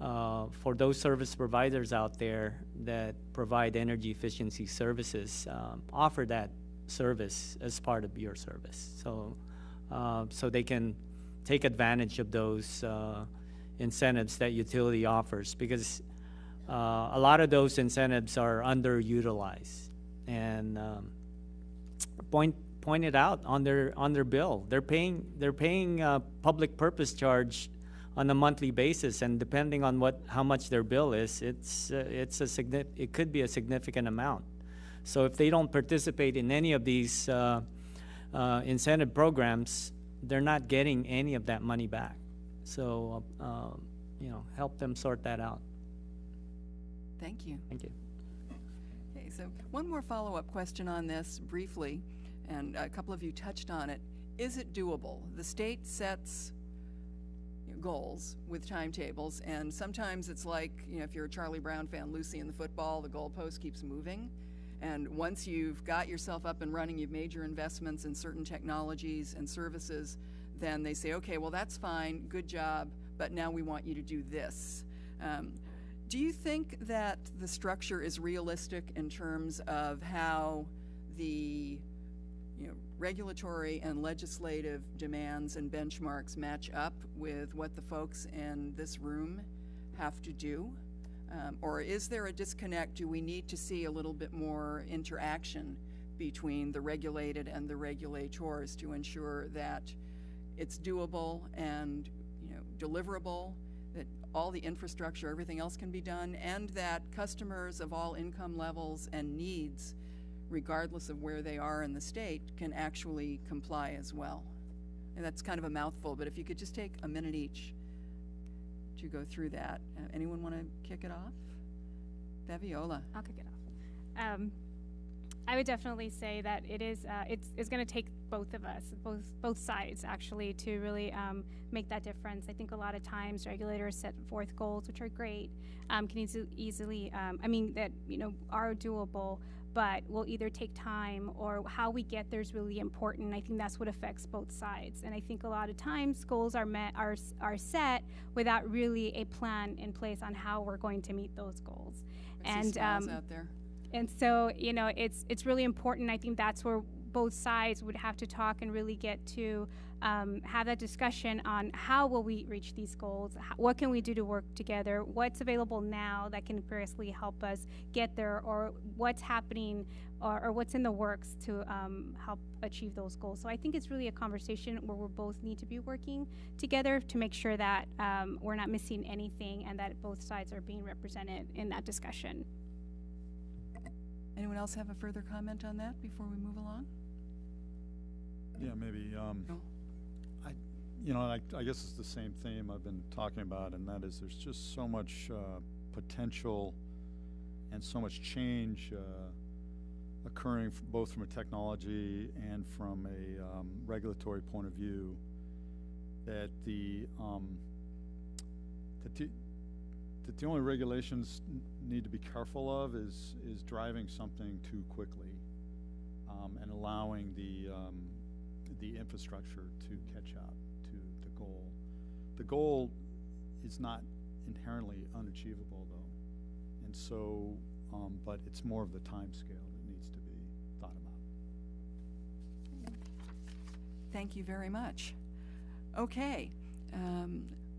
for those service providers out there that provide energy efficiency services, offer that service as part of your service, so they can take advantage of those incentives that utility offers, because a lot of those incentives are underutilized and pointed out on their bill. They're paying public purpose charge on a monthly basis, and depending on how much their bill is, it could be a significant amount. So if they don't participate in any of these incentive programs, they're not getting any of that money back. So, help them sort that out. Thank you. Thank you. Okay, so one more follow-up question on this briefly, and a couple of you touched on it. Is it doable? The state sets goals with timetables, and sometimes it's like, if you're a Charlie Brown fan, Lucy in the football, the goalpost keeps moving. And once you've got yourself up and running, you've made your investments in certain technologies and services, then they say, okay, well, that's fine, good job, but now we want you to do this. Do you think that the structure is realistic in terms of how the regulatory and legislative demands and benchmarks match up with what the folks in this room have to do? Or is there a disconnect? Do we need to see a little bit more interaction between the regulated and the regulators to ensure that it's doable and deliverable, that all the infrastructure, everything else can be done, and that customers of all income levels and needs, regardless of where they are in the state, can actually comply as well? And that's kind of a mouthful, but if you could just take a minute each to go through that. Anyone want to kick it off? Fabiola. I'll kick it off. I would definitely say that it is. It's going to take both of us, both sides, actually, to really make that difference. I think a lot of times regulators set forth goals, which are great, can easily. That are doable, but will either take time, or how we get there is really important. I think that's what affects both sides. And I think a lot of times goals are set without really a plan in place on how we're going to meet those goals. I see smiles out there. And so, it's really important. I think that's where both sides would have to talk and really get to have that discussion on how will we reach these goals, what can we do to work together, what's available now that can seriously help us get there, or what's happening or what's in the works to help achieve those goals. So I think it's really a conversation where we both need to be working together to make sure that we're not missing anything and that both sides are being represented in that discussion. Anyone else have a further comment on that before we move along? Yeah, maybe. I guess it's the same theme I've been talking about, and that is there's just so much potential and so much change occurring both from a technology and from a regulatory point of view that the only regulations need to be careful of is driving something too quickly and allowing the infrastructure to catch up to the goal. The goal is not inherently unachievable, though, and so, but it's more of the time scale that needs to be thought about. Thank you very much. Okay,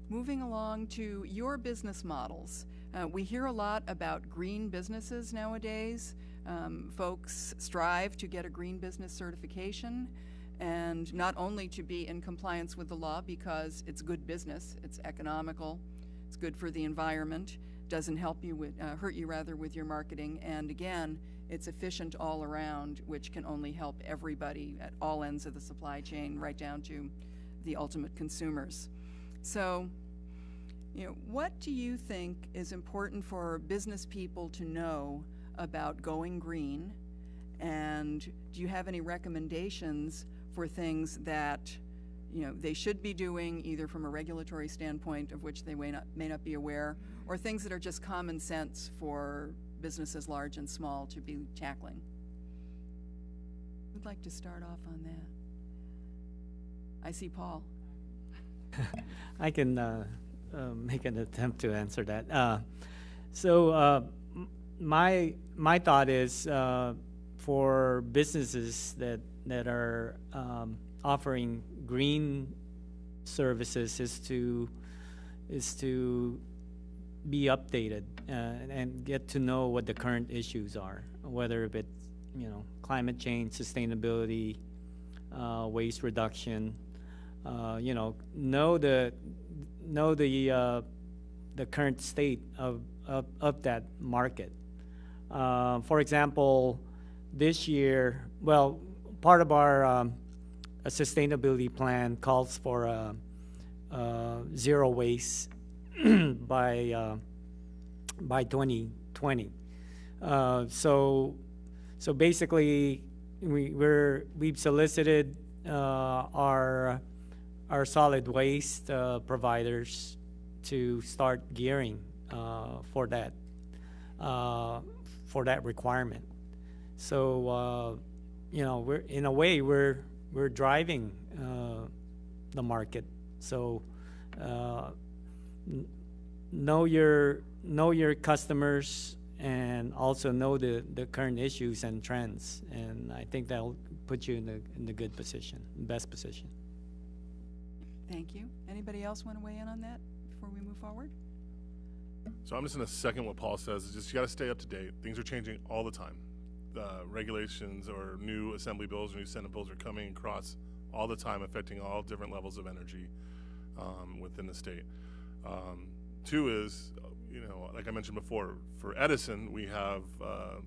moving along to your business models. We hear a lot about green businesses nowadays. Folks strive to get a green business certification, and not only to be in compliance with the law because it's good business, it's economical, it's good for the environment, doesn't help you with, hurt you rather with your marketing, and again, it's efficient all around, which can only help everybody at all ends of the supply chain, right down to the ultimate consumers. So, what do you think is important for business people to know about going green? And do you have any recommendations for things that they should be doing, either from a regulatory standpoint, of which they may not be aware, or things that are just common sense for businesses large and small to be tackling? Who'd like to start off on that? I see Paul. I can make an attempt to answer that. My thought is for businesses that are offering green services is to be updated and get to know what the current issues are, whether it's climate change, sustainability, waste reduction. Know the current state of that market. For example, this year, part of our sustainability plan calls for zero waste by 2020. So basically, we've solicited our solid waste providers to start gearing for that requirement. So we're in a way we're driving the market. So know your customers and also know the current issues and trends, and I think that'll put you in the good position, best position. Thank you. Anybody else want to weigh in on that before we move forward? So I'm just going to second what Paul says. Is just you got to stay up to date. Things are changing all the time. Regulations or new assembly bills or new Senate bills are coming across all the time, affecting all different levels of energy within the state. Two is, like I mentioned before, for Edison, we have, I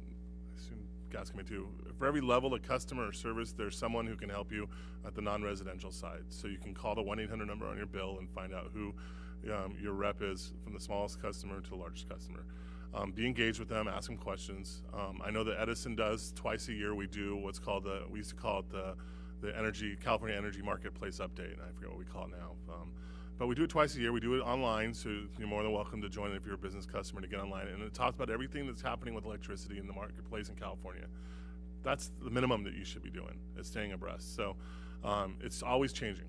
assume gas coming too, for every level of customer or service, there's someone who can help you at the non-residential side. So you can call the 1-800 number on your bill and find out who your rep is, from the smallest customer to the largest customer. Be engaged with them, ask them questions. I know that Edison does twice a year. We do what's called we used to call it the California Energy Marketplace Update, and I forget what we call it now. But we do it twice a year. We do it online, so you're more than welcome to join it if you're a business customer to get online. And it talks about everything that's happening with electricity in the marketplace in California. That's the minimum that you should be doing, is staying abreast. So it's always changing,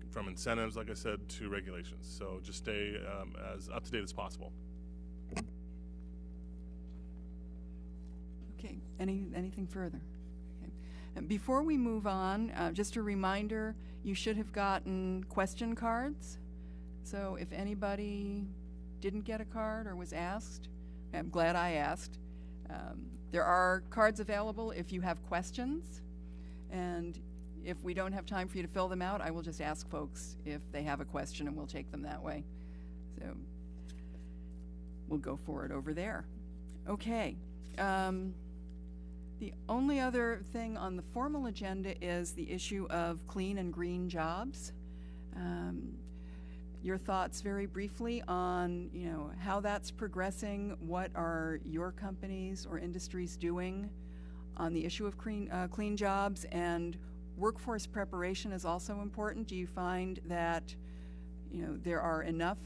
from incentives, like I said, to regulations. So just stay as up to date as possible. Okay, anything further? Okay. And before we move on, just a reminder, you should have gotten question cards. So if anybody didn't get a card or was asked, I'm glad I asked. There are cards available if you have questions, and if we don't have time for you to fill them out, I will just ask folks if they have a question and we'll take them that way. So we'll go for it over there. Okay. The only other thing on the formal agenda is the issue of clean and green jobs. Your thoughts very briefly on, how that's progressing. What are your companies or industries doing on the issue of clean jobs? And workforce preparation is also important. Do you find that, there are enough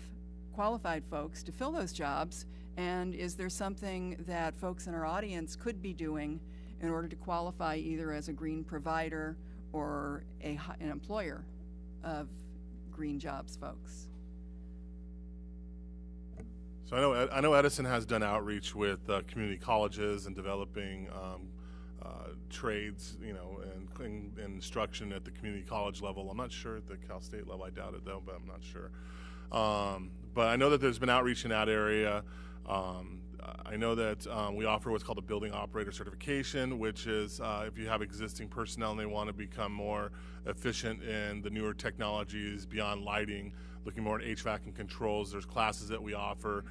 qualified folks to fill those jobs? And is there something that folks in our audience could be doing in order to qualify either as a green provider or an employer of green jobs folks? So I know Edison has done outreach with community colleges and developing trades, and instruction at the community college level. I'm not sure at the Cal State level. I doubt it though, but I'm not sure. But I know that there's been outreach in that area. I know that we offer what's called a building operator certification, which is if you have existing personnel and they want to become more efficient in the newer technologies beyond lighting, looking more at HVAC and controls, there's classes that we offer.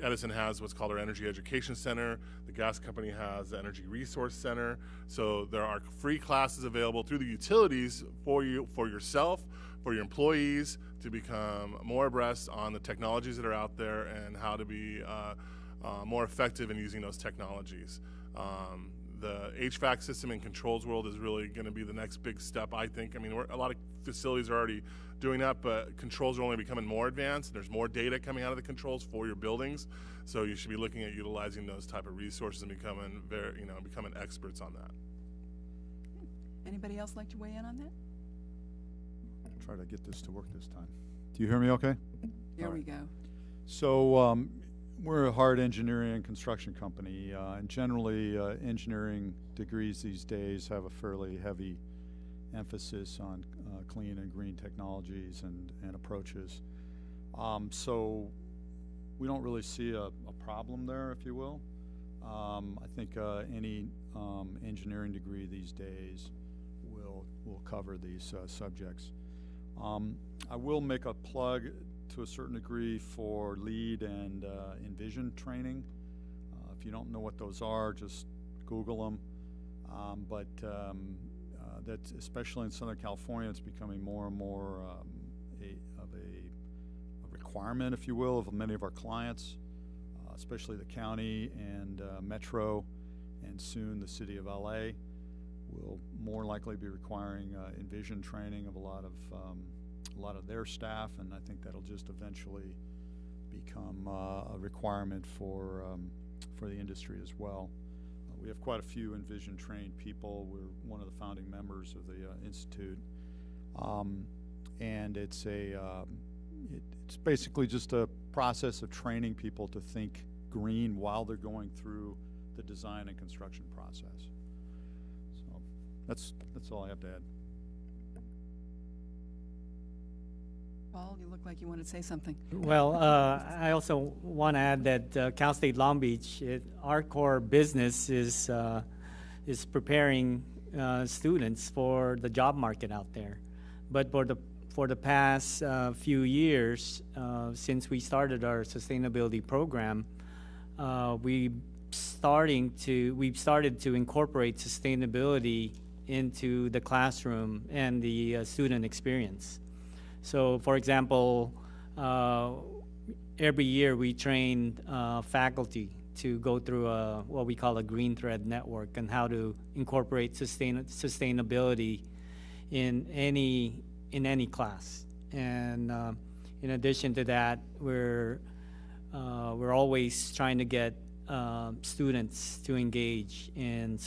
Edison has what's called our Energy Education Center. The gas company has the Energy Resource Center. So there are free classes available through the utilities for you, for yourself, for your employees, to become more abreast on the technologies that are out there and how to be more effective in using those technologies. The HVAC system and controls world is really going to be the next big step, I think. I mean, a lot of facilities are already doing that, but controls are only becoming more advanced. There's more data coming out of the controls for your buildings, so you should be looking at utilizing those type of resources and becoming becoming experts on that. Anybody else like to weigh in on that? Try to get this to work this time. Do you hear me okay? Here we go. So we're a hard engineering and construction company, and generally engineering degrees these days have a fairly heavy emphasis on clean and green technologies and approaches. So we don't really see a problem there, if you will. I think any engineering degree these days will cover these subjects. I will make a plug to a certain degree for LEED and Envision training. If you don't know what those are, just Google them. But that's, especially in Southern California, it's becoming more and more a requirement, if you will, of many of our clients, especially the county and Metro, and soon the city of LA will more likely be requiring Envision training of a lot of their staff, and I think that'll just eventually become a requirement for the industry as well. We have quite a few Envision trained people. We're one of the founding members of the institute, and it's basically just a process of training people to think green while they're going through the design and construction process. So that's all I have to add. Paul, you look like you want to say something. Well, I also want to add that Cal State Long Beach, our core business is preparing students for the job market out there. But for the past few years, since we started our sustainability program, we've started to incorporate sustainability into the classroom and the student experience. So, for example, every year we train faculty to go through what we call a green thread network, and how to incorporate sustainability in any class. And in addition to that, we're always trying to get students to engage in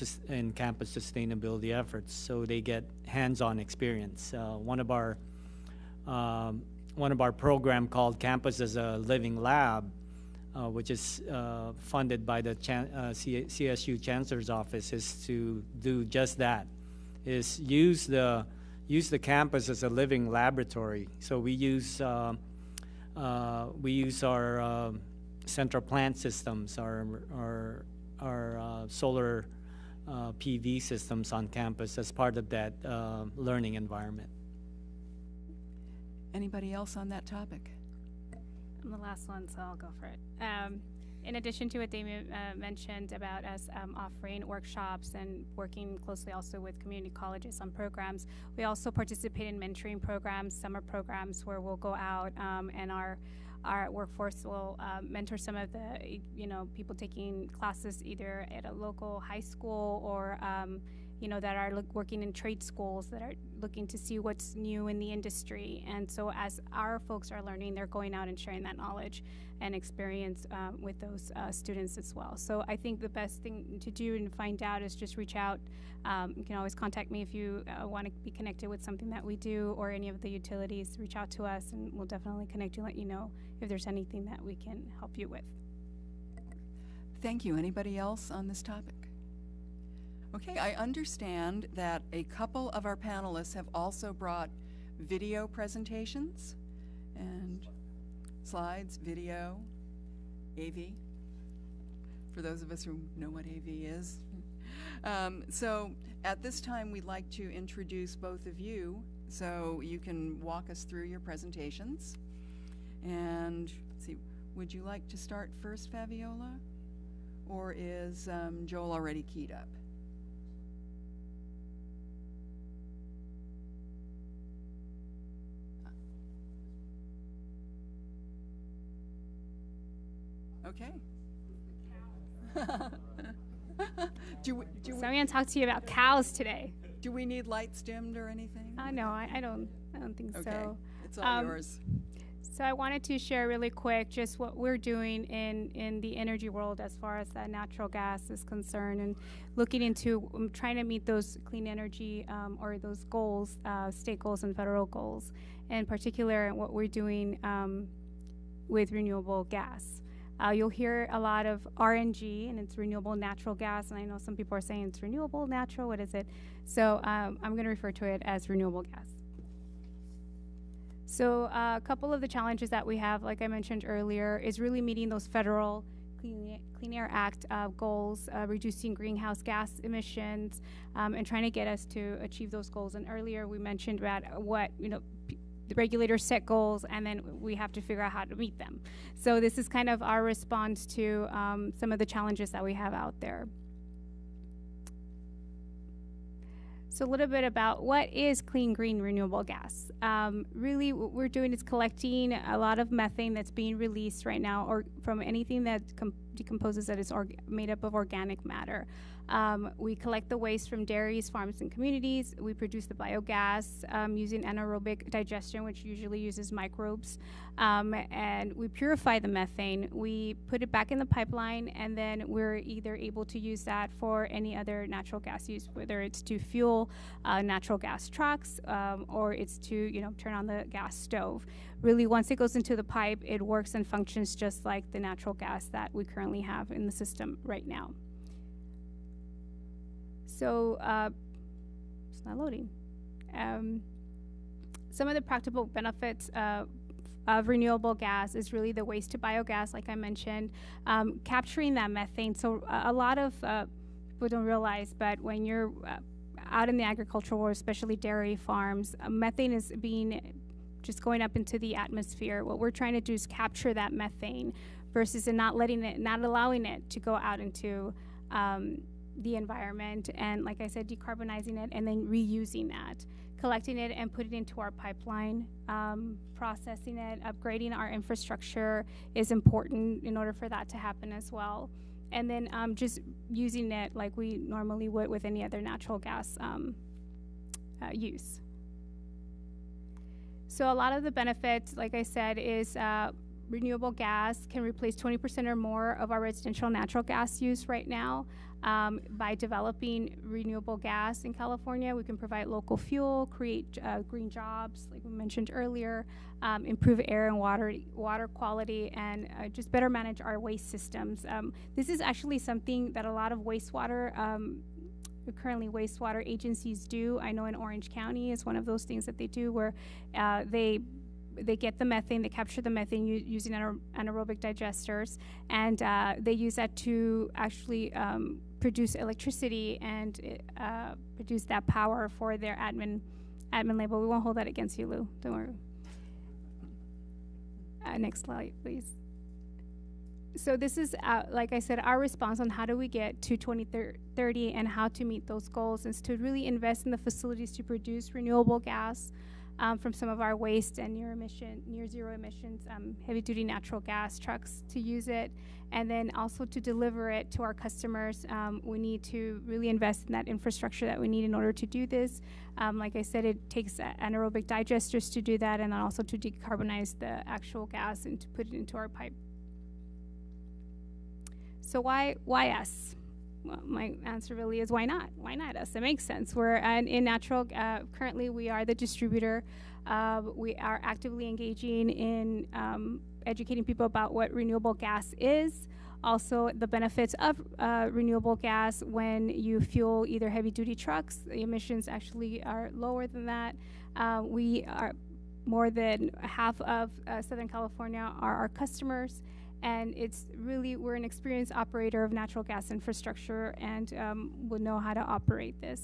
campus sustainability efforts, so they get hands-on experience. One of our program called Campus as a Living Lab, which is funded by the CSU Chancellor's Office, is to do just that, is use the campus as a living laboratory. So we use our central plant systems, our solar PV systems on campus as part of that learning environment. Anybody else on that topic? I'm the last one, so I'll go for it. in addition to what Damien mentioned about us offering workshops and working closely also with community colleges on programs, we also participate in mentoring programs, summer programs where we'll go out and our workforce will mentor some of the people taking classes either at a local high school or that are working in trade schools that are looking to see what's new in the industry. And so as our folks are learning, they're going out and sharing that knowledge and experience with those students as well. So I think the best thing to do and find out is just reach out. You can always contact me if you want to be connected with something that we do or any of the utilities. Reach out to us and we'll definitely connect you and let you know if there's anything that we can help you with. Thank you. Anybody else on this topic? Okay, I understand that a couple of our panelists have also brought video presentations and slides, video, AV, for those of us who know what AV is. So at this time, we'd like to introduce both of you so you can walk us through your presentations. And let's see, would you like to start first, Fabiola? Or is Joel already keyed up? Okay. So I'm going to talk to you about cows today. Do we need lights dimmed or anything? No, I don't think okay. so. It's all yours. So I wanted to share really quick just what we're doing in the energy world as far as natural gas is concerned, and looking into trying to meet those clean energy or those goals, state goals and federal goals, in particular what we're doing with renewable gas. You'll hear a lot of RNG, and it's renewable natural gas, and I know some people are saying it's renewable natural, what is it? So I'm going to refer to it as renewable gas. So a couple of the challenges that we have, like I mentioned earlier, is really meeting those federal Clean Air Act goals, reducing greenhouse gas emissions, and trying to get us to achieve those goals. And earlier we mentioned about what, the regulators set goals, and then we have to figure out how to meet them. So this is kind of our response to some of the challenges that we have out there. So a little bit about what is clean, green, renewable gas. Really what we're doing is collecting a lot of methane that's being released right now, or from anything that decomposes that is made up of organic matter. We collect the waste from dairies, farms, and communities. We produce the biogas using anaerobic digestion, which usually uses microbes. And we purify the methane. We put it back in the pipeline, and then we're either able to use that for any other natural gas use, whether it's to fuel natural gas trucks or it's to turn on the gas stove. Really, once it goes into the pipe, it works and functions just like the natural gas that we currently have in the system right now. So it's not loading. Some of the practical benefits of renewable gas is really the waste to biogas, like I mentioned, capturing that methane. So a lot of people don't realize, but when you're out in the agricultural world, especially dairy farms, methane is just going up into the atmosphere. What we're trying to do is capture that methane versus not allowing it to go out into the environment, and like I said, decarbonizing it and then reusing that, collecting it and putting it into our pipeline, processing it, upgrading our infrastructure is important in order for that to happen as well. And then just using it like we normally would with any other natural gas use. So a lot of the benefits, like I said, is renewable gas can replace 20% or more of our residential natural gas use right now. By developing renewable gas in California, we can provide local fuel, create green jobs, like we mentioned earlier, improve air and water quality, and just better manage our waste systems. This is actually something that a lot of currently wastewater agencies do. I know in Orange County is one of those things that they do, where they get the methane, they capture the methane using anaerobic digesters, and they use that to actually produce electricity and produce that power for their admin label. We won't hold that against you, Lou. Don't worry. Next slide, please. So this is, like I said, our response on how do we get to 2030 and how to meet those goals is to really invest in the facilities to produce renewable gas from some of our waste and near zero emissions heavy duty natural gas trucks to use it, and then also to deliver it to our customers. We need to really invest in that infrastructure that we need in order to do this. Like I said, it takes anaerobic digesters to do that, and then also to decarbonize the actual gas and to put it into our pipe. So why us? Well, my answer really is why not? Why not us? It makes sense. We're in natural, currently we are the distributor. We are actively engaging in educating people about what renewable gas is, also the benefits of renewable gas when you fuel either heavy duty trucks. The emissions actually are lower than that. We are more than half of Southern California are our customers. And it's really, we're an experienced operator of natural gas infrastructure and would know how to operate this.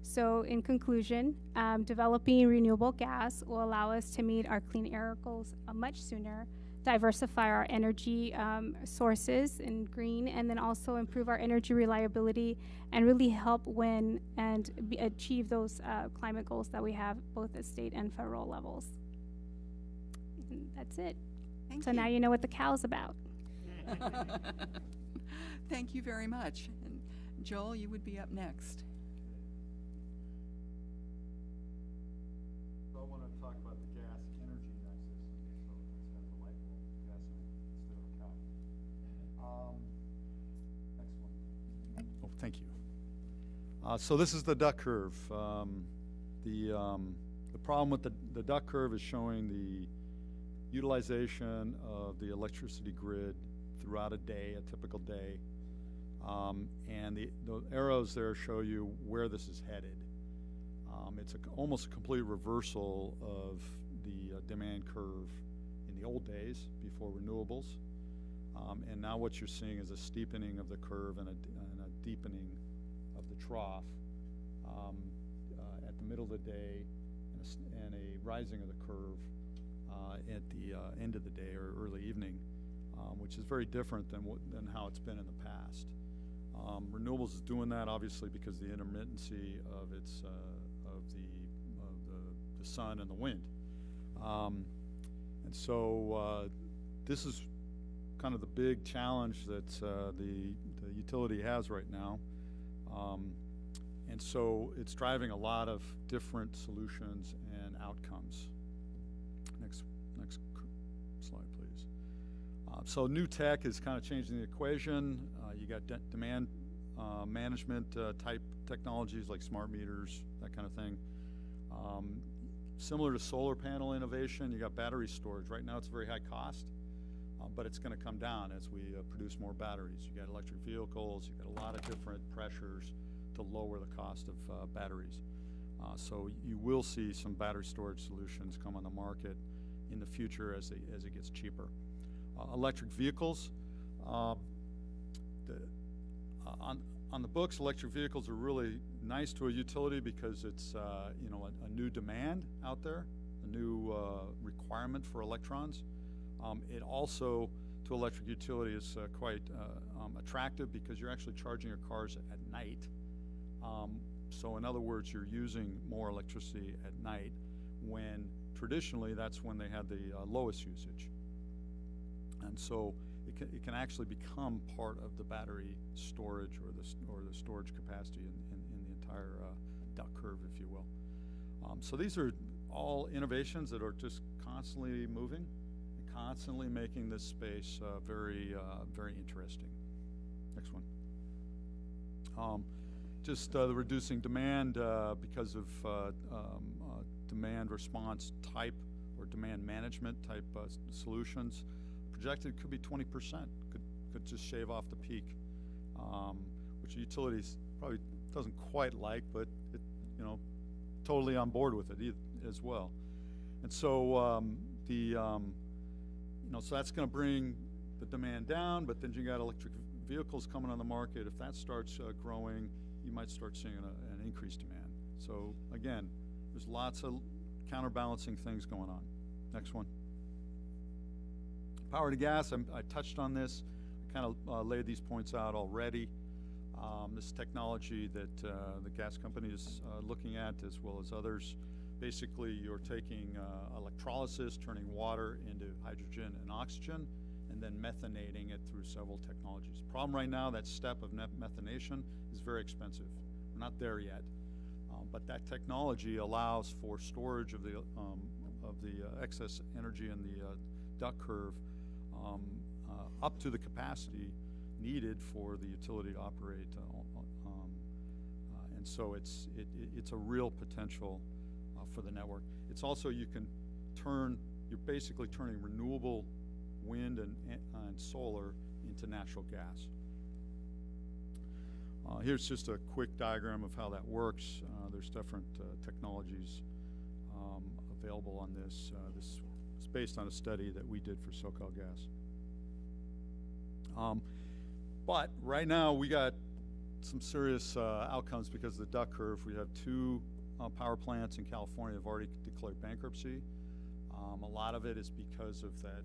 So in conclusion, developing renewable gas will allow us to meet our clean air goals much sooner, diversify our energy sources in green, and then also improve our energy reliability and really help win and achieve those climate goals that we have both at state and federal levels. And that's it. So now you know what the cow's about. Thank you very much. And Joel, you would be up next. So I want to talk about the gas energy nexus. So let's have the light bulb, gas instead of a cow. Next one. Oh, thank you. So this is the duck curve. The problem with the duck curve is showing the utilization of the electricity grid throughout a day, a typical day. And the arrows there show you where this is headed. It's almost a complete reversal of the demand curve in the old days before renewables. And now what you're seeing is a steepening of the curve and a deepening of the trough at the middle of the day and a rising of the curve at the end of the day or early evening, which is very different than how it's been in the past. Renewables is doing that obviously because of the intermittency of its the sun and the wind, and so this is kind of the big challenge that the utility has right now, and so it's driving a lot of different solutions and outcomes. Next slide, please. So new tech is kind of changing the equation. You got demand management type technologies like smart meters, that kind of thing. Similar to solar panel innovation, you got battery storage. Right now it's very high cost, but it's going to come down as we produce more batteries. You got electric vehicles, you got a lot of different pressures to lower the cost of batteries. So you will see some battery storage solutions come on the market in the future as it gets cheaper. Electric vehicles, on the books, electric vehicles are really nice to a utility because it's a new demand out there, a new requirement for electrons. It also, to electric utility, is quite attractive because you're actually charging your cars at night. So in other words, you're using more electricity at night when traditionally that's when they had the lowest usage. And so it can actually become part of the battery storage or the storage capacity in the entire duck curve, if you will. So these are all innovations that are just constantly moving and constantly making this space very interesting. Next one. Just the reducing demand because of demand response type or demand management type solutions. Projected could be 20%, could just shave off the peak, which utilities probably doesn't quite like, but it, totally on board with it as well. And so so that's going to bring the demand down, but then you got electric vehicles coming on the market. If that starts growing, you might start seeing an increased demand. So again, there's lots of counterbalancing things going on. Next one. Power to gas, I touched on this, kind of laid these points out already. This technology that the gas company is looking at, as well as others, basically you're taking electrolysis, turning water into hydrogen and oxygen, and then methanating it through several technologies. Problem right now, that step of methanation is very expensive. We're not there yet, but that technology allows for storage of the excess energy in the duct curve up to the capacity needed for the utility to operate, and so it's a real potential for the network. It's also, you're basically turning renewable wind and solar into natural gas. Here's just a quick diagram of how that works. There's different technologies available on this. This is based on a study that we did for SoCalGas. But right now we got some serious outcomes because of the duct curve. We have 2 power plants in California that have already declared bankruptcy. A lot of it is because of that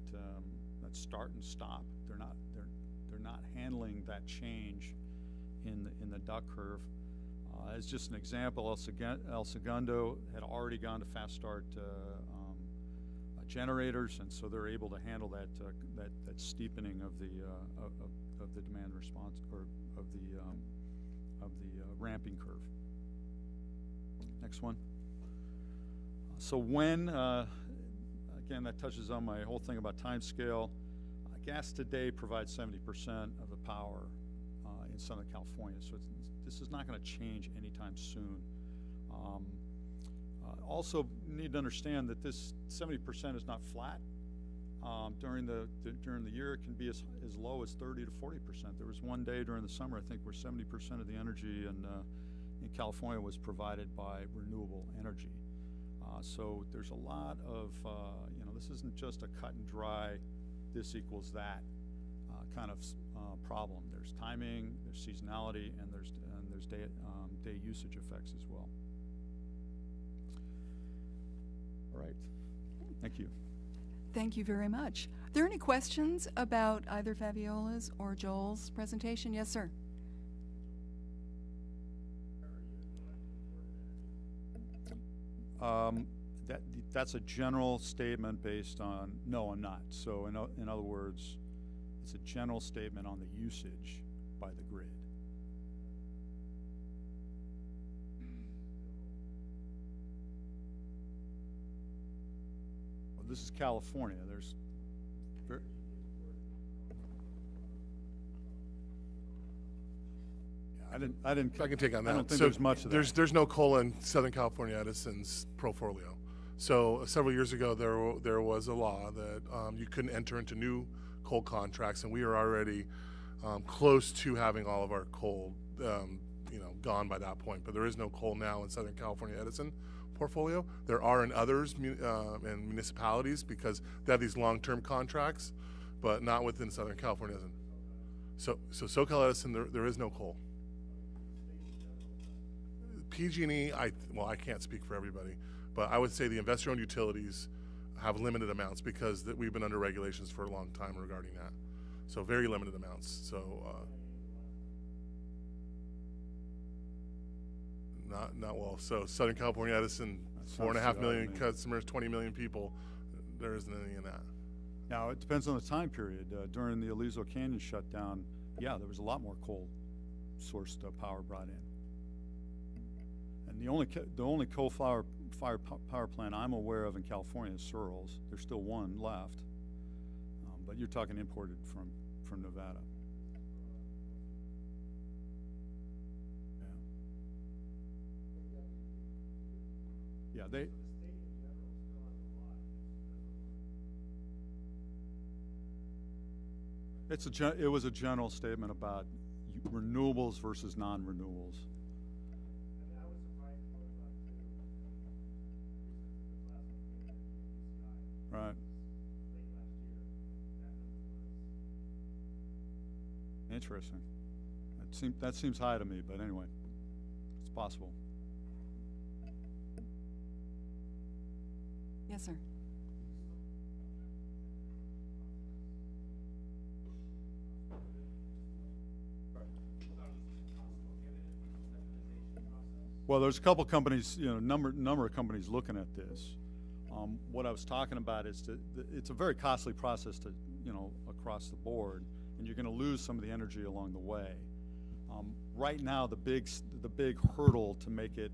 start and stop. They're not handling that change in the duct curve. As just an example, El Segundo had already gone to fast start generators, and so they're able to handle that steepening of the demand response, or of the ramping curve. Next one. So when again, that touches on my whole thing about time scale. Gas today provides 70% of the power in Southern California, so this is not going to change anytime soon. Also, you need to understand that this 70% is not flat. During the year, it can be as low as 30 to 40%. There was one day during the summer, I think, where 70% of the energy in California was provided by renewable energy. So there's a lot of, this isn't just a cut and dry, this equals that kind of problem. There's timing, there's seasonality, and there's day usage effects as well. All right, thank you. Thank you very much. Are there any questions about either Fabiola's or Joel's presentation? Yes, sir. That's a general statement based on, no, I'm not. So in other words, it's a general statement on the usage by the grid. Well, this is California. There's very, I didn't. I can take on that. I don't think so there's much of that. There's no coal in Southern California Edison's portfolio. So several years ago, there was a law that you couldn't enter into new coal contracts, and we are already close to having all of our coal, gone by that point. But there is no coal now in Southern California Edison portfolio. There are in others and municipalities because they have these long-term contracts, but not within Southern California Edison. So SoCal Edison, there is no coal. PG&E, I can't speak for everybody, but I would say the investor-owned utilities have limited amounts because we've been under regulations for a long time regarding that. So very limited amounts. So not well. So Southern California Edison, 4.5 million customers, 20 million people. There isn't any in that. Now it depends on the time period. During the Aliso Canyon shutdown, yeah, there was a lot more coal-sourced power brought in. And the only coal-fired power plant I'm aware of in California is Searles. There's still one left, but you're talking imported from Nevada. Yeah, it was a general statement about renewables versus non-renewables. Right. Interesting. That seems high to me, but anyway, it's possible. Yes, sir. Well, there's a couple companies, number of companies looking at this. What I was talking about is it's a very costly process to, across the board, and you're going to lose some of the energy along the way. Right now, the big hurdle to make it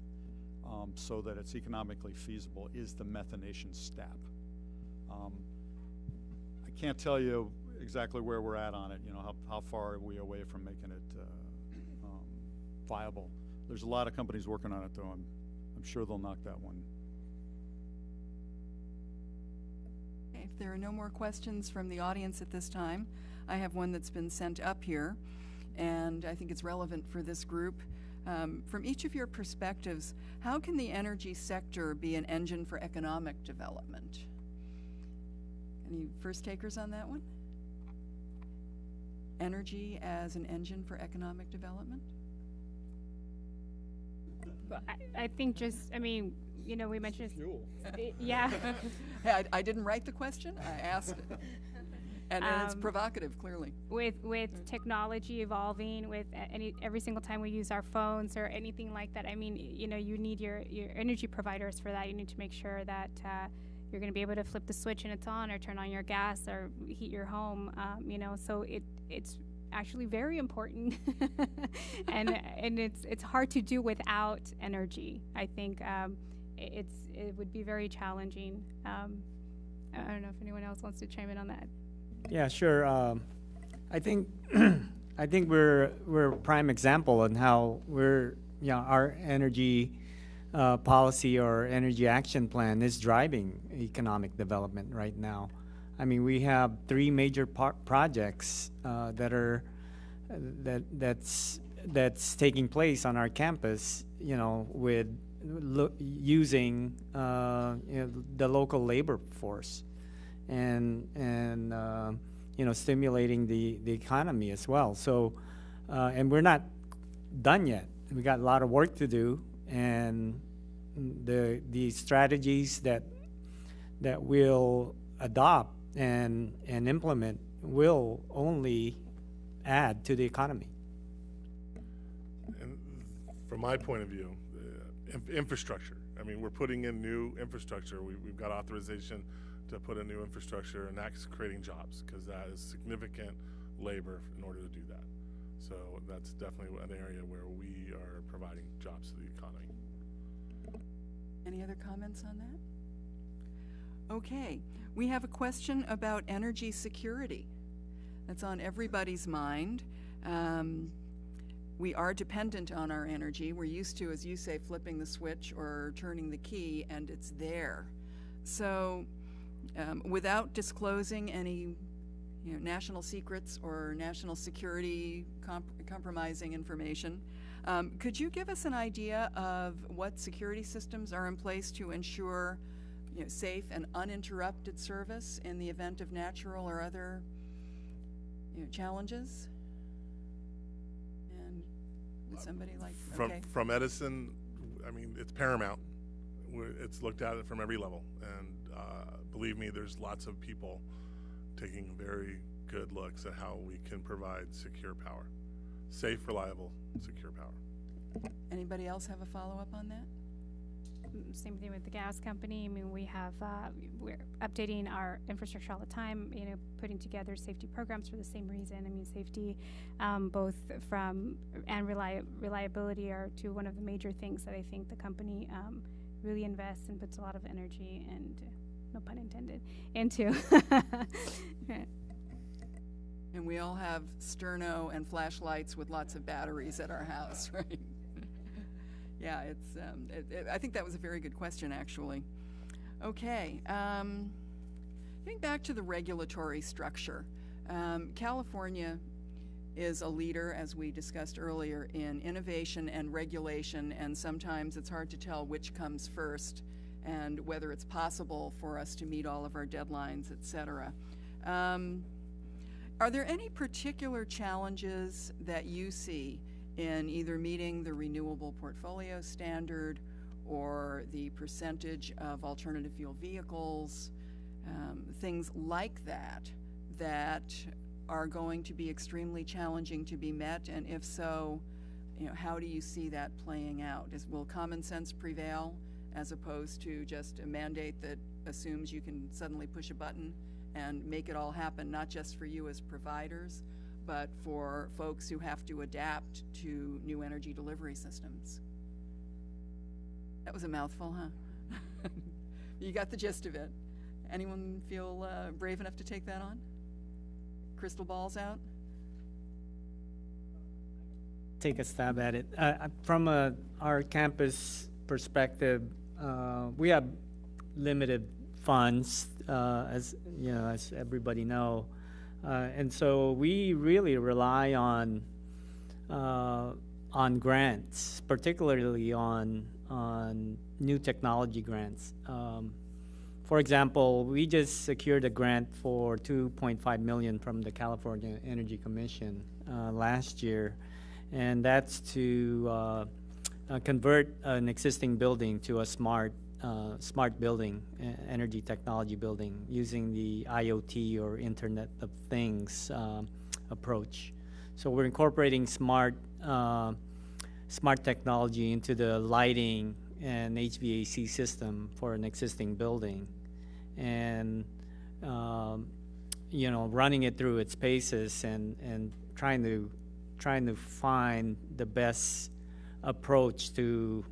so that it's economically feasible is the methanation step. I can't tell you exactly where we're at on it. How far are we away from making it viable? There's a lot of companies working on it, though. I'm sure they'll knock that one. If there are no more questions from the audience at this time, I have one that's been sent up here, and I think it's relevant for this group. From each of your perspectives, how can the energy sector be an engine for economic development? Any first takers on that one? Energy as an engine for economic development? Well, I think we mentioned fuel. Yeah. Hey, I didn't write the question. I asked it, and it's provocative, clearly. With technology evolving, with every single time we use our phones or anything like that, you need your energy providers for that. You need to make sure that you're going to be able to flip the switch and it's on, or turn on your gas, or heat your home. So it's actually very important, and it's hard to do without energy. I think it would be very challenging. I don't know if anyone else wants to chime in on that. Yeah, sure. I think we're a prime example on how our energy policy or energy action plan is driving economic development right now. We have 3 major projects that's taking place on our campus. With using the local labor force, and stimulating the economy as well. So, and we're not done yet. We got a lot of work to do, and the strategies that we'll adopt and implement will only add to the economy. And from my point of view, infrastructure. We're putting in new infrastructure. We've got authorization to put in new infrastructure, and that's creating jobs, because that is significant labor in order to do that. So that's definitely an area where we are providing jobs to the economy. Any other comments on that? Okay, we have a question about energy security. That's on everybody's mind. We are dependent on our energy. We're used to, as you say, flipping the switch or turning the key, and it's there. So without disclosing any national secrets or national security compromising information, could you give us an idea of what security systems are in place to ensure safe and uninterrupted service in the event of natural or other challenges? And would somebody like from Edison, it's paramount. It's looked at from every level, and believe me, there's lots of people taking very good looks at how we can provide secure power, safe, reliable, secure power. Anybody else have a follow-up on that? Same thing with the gas company. We have we're updating our infrastructure all the time. Putting together safety programs for the same reason. Safety, both from and reliability are two one of the major things that I think the company really invests and puts a lot of energy and, no pun intended, into. And we all have sterno and flashlights with lots of batteries at our house, right? Yeah, it's. I think that was a very good question, actually. Okay, getting back to the regulatory structure, California is a leader, as we discussed earlier, in innovation and regulation, and sometimes it's hard to tell which comes first and whether it's possible for us to meet all of our deadlines, et cetera. Are there any particular challenges that you see in either meeting the renewable portfolio standard or the percentage of alternative fuel vehicles, things like that, that are going to be extremely challenging to be met? And if so, how do you see that playing out? Will common sense prevail as opposed to just a mandate that assumes you can suddenly push a button and make it all happen, not just for you as providers, but for folks who have to adapt to new energy delivery systems? That was a mouthful, huh? You got the gist of it. Anyone feel brave enough to take that on? Crystal balls out? Take a stab at it. From our campus perspective, we have limited funds, as you know, as everybody know, and so we really rely on grants, particularly on new technology grants. For example, we just secured a grant for $2.5 million from the California Energy Commission last year, and that's to convert an existing building to a smart building, energy technology building, using the IoT or Internet of Things approach. So we're incorporating smart technology into the lighting and HVAC system for an existing building, and running it through its paces and trying to find the best approach to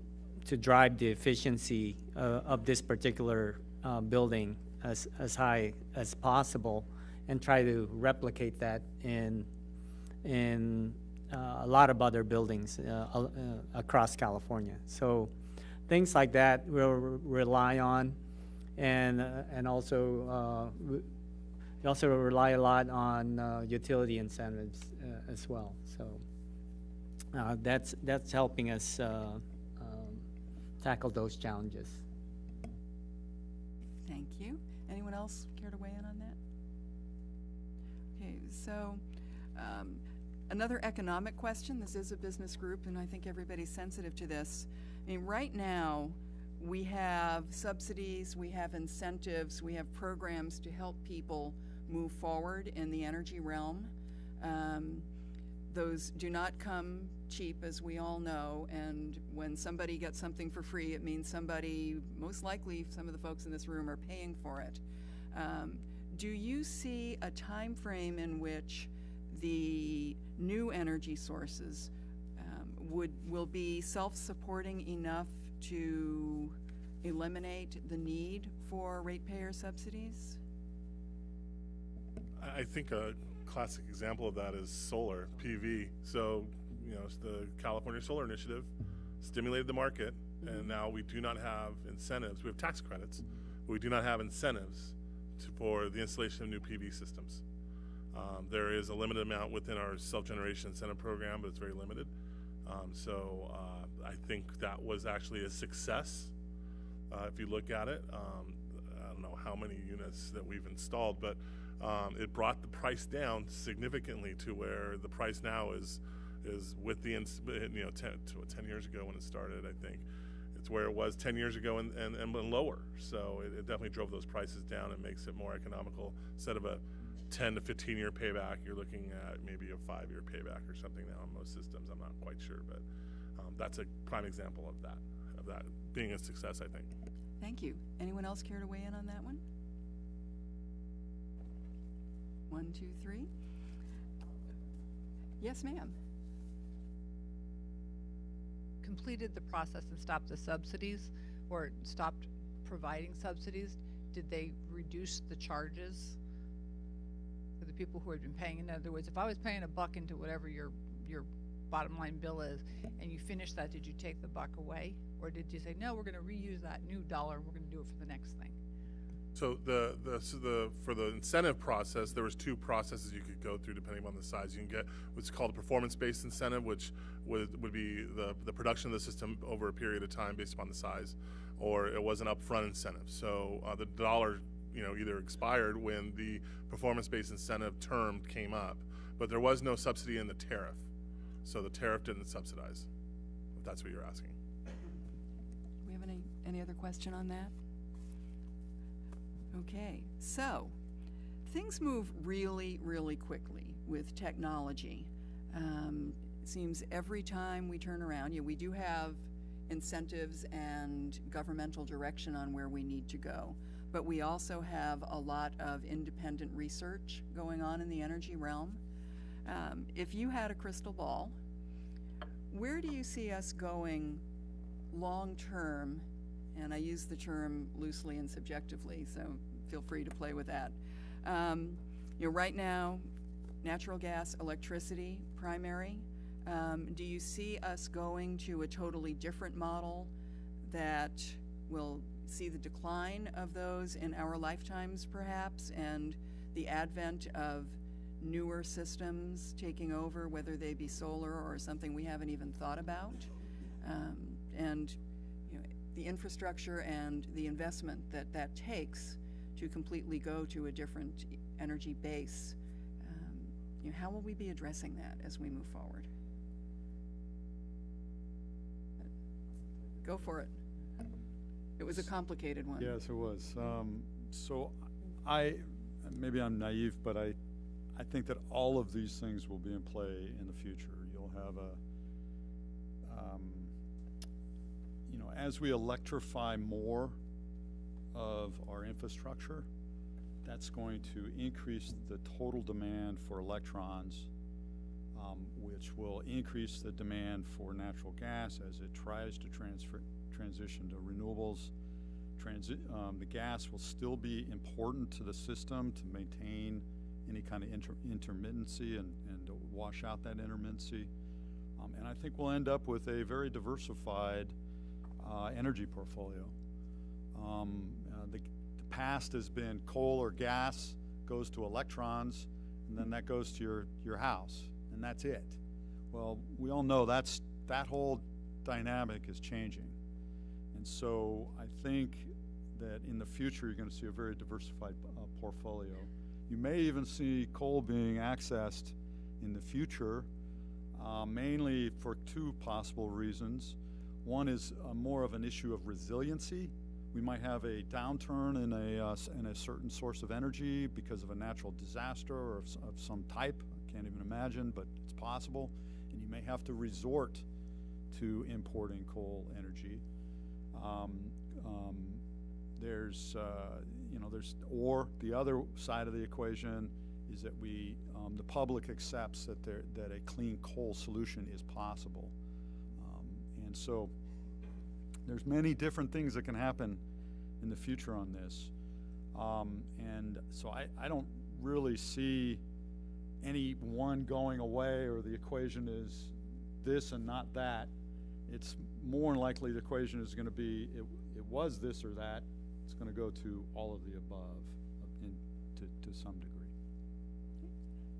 drive the efficiency of this particular building as high as possible, and try to replicate that in a lot of other buildings across California. So things like that we'll rely on, and also we also rely a lot on utility incentives as well. So that's helping us tackle those challenges. Thank you. Anyone else care to weigh in on that? Okay, so another economic question. This is a business group, and I think everybody's sensitive to this. I mean, right now, we have subsidies, we have incentives, we have programs to help people move forward in the energy realm. Those do not come cheap, as we all know, and when somebody gets something for free, it means somebody, most likely some of the folks in this room, are paying for it. Do you see a time frame in which the new energy sources will be self-supporting enough to eliminate the need for ratepayer subsidies? I think a classic example of that is solar PV. So, the California Solar Initiative stimulated the market, and now we do not have incentives. We have tax credits, but we do not have incentives for the installation of new PV systems. There is a limited amount within our self-generation incentive program, but it's very limited. So I think that was actually a success. If you look at it, I don't know how many units that we've installed, but it brought the price down significantly to where the price now is with the 10 years ago when it started. I think it's where it was 10 years ago and lower. So it definitely drove those prices down and makes it more economical. Instead of a 10 to 15 year payback, you're looking at maybe a 5-year payback or something now on most systems. I'm not quite sure, but that's a prime example of that being a success, I think. Thank you. Anyone else care to weigh in on that one? 1, 2, 3. Yes, ma'am. Completed the process and stopped the subsidies, or stopped providing subsidies, did they reduce the charges for the people who had been paying? In other words, if I was paying $1 into whatever your bottom line bill is, and you finish that, did you take the $1 away, or did you say, no, we're going to reuse that new dollar and we're going to do it for the next thing? So for the incentive process, there was 2 processes you could go through depending on the size. You can get what's called a performance-based incentive, which would be the production of the system over a period of time based upon the size, or it was an upfront incentive. So the dollar, either expired when the performance-based incentive term came up, but there was no subsidy in the tariff. So the tariff didn't subsidize, if that's what you're asking. Do we have any other question on that? Okay, so things move really, really quickly with technology. it seems every time we turn around, we do have incentives and governmental direction on where we need to go, but we also have a lot of independent research going on in the energy realm. If you had a crystal ball, where do you see us going long term? And I use the term loosely and subjectively, so feel free to play with that. Right now, natural gas, electricity, primary. Do you see us going to a totally different model that will see the decline of those in our lifetimes, perhaps, and the advent of newer systems taking over, whether they be solar or something we haven't even thought about? And the infrastructure and the investment that takes to completely go to a different energy base. How will we be addressing that as we move forward? Go for it. It was a complicated one. Yes, it was. So maybe I'm naive, but I think that all of these things will be in play in the future. You'll have as we electrify more of our infrastructure, that's going to increase the total demand for electrons, which will increase the demand for natural gas as it tries to transition to renewables. The gas will still be important to the system to maintain any kind of intermittency and to wash out that intermittency. And I think we'll end up with a very diversified energy portfolio. The past has been coal or gas goes to electrons, and then that goes to your house, and that's it. Well, we all know that whole dynamic is changing. And so I think that in the future you're going to see a very diversified portfolio. You may even see coal being accessed in the future, mainly for two possible reasons. One is more of an issue of resiliency. We might have a downturn in a certain source of energy because of a natural disaster or of some type. I can't even imagine, but it's possible. And you may have to resort to importing coal energy. Or the other side of the equation is that the public accepts that a clean coal solution is possible. And so there's many different things that can happen in the future on this. And so I don't really see any one going away or the equation is this and not that. It's more than likely the equation is going to be it was this or that. It's going to go to all of the above to some degree.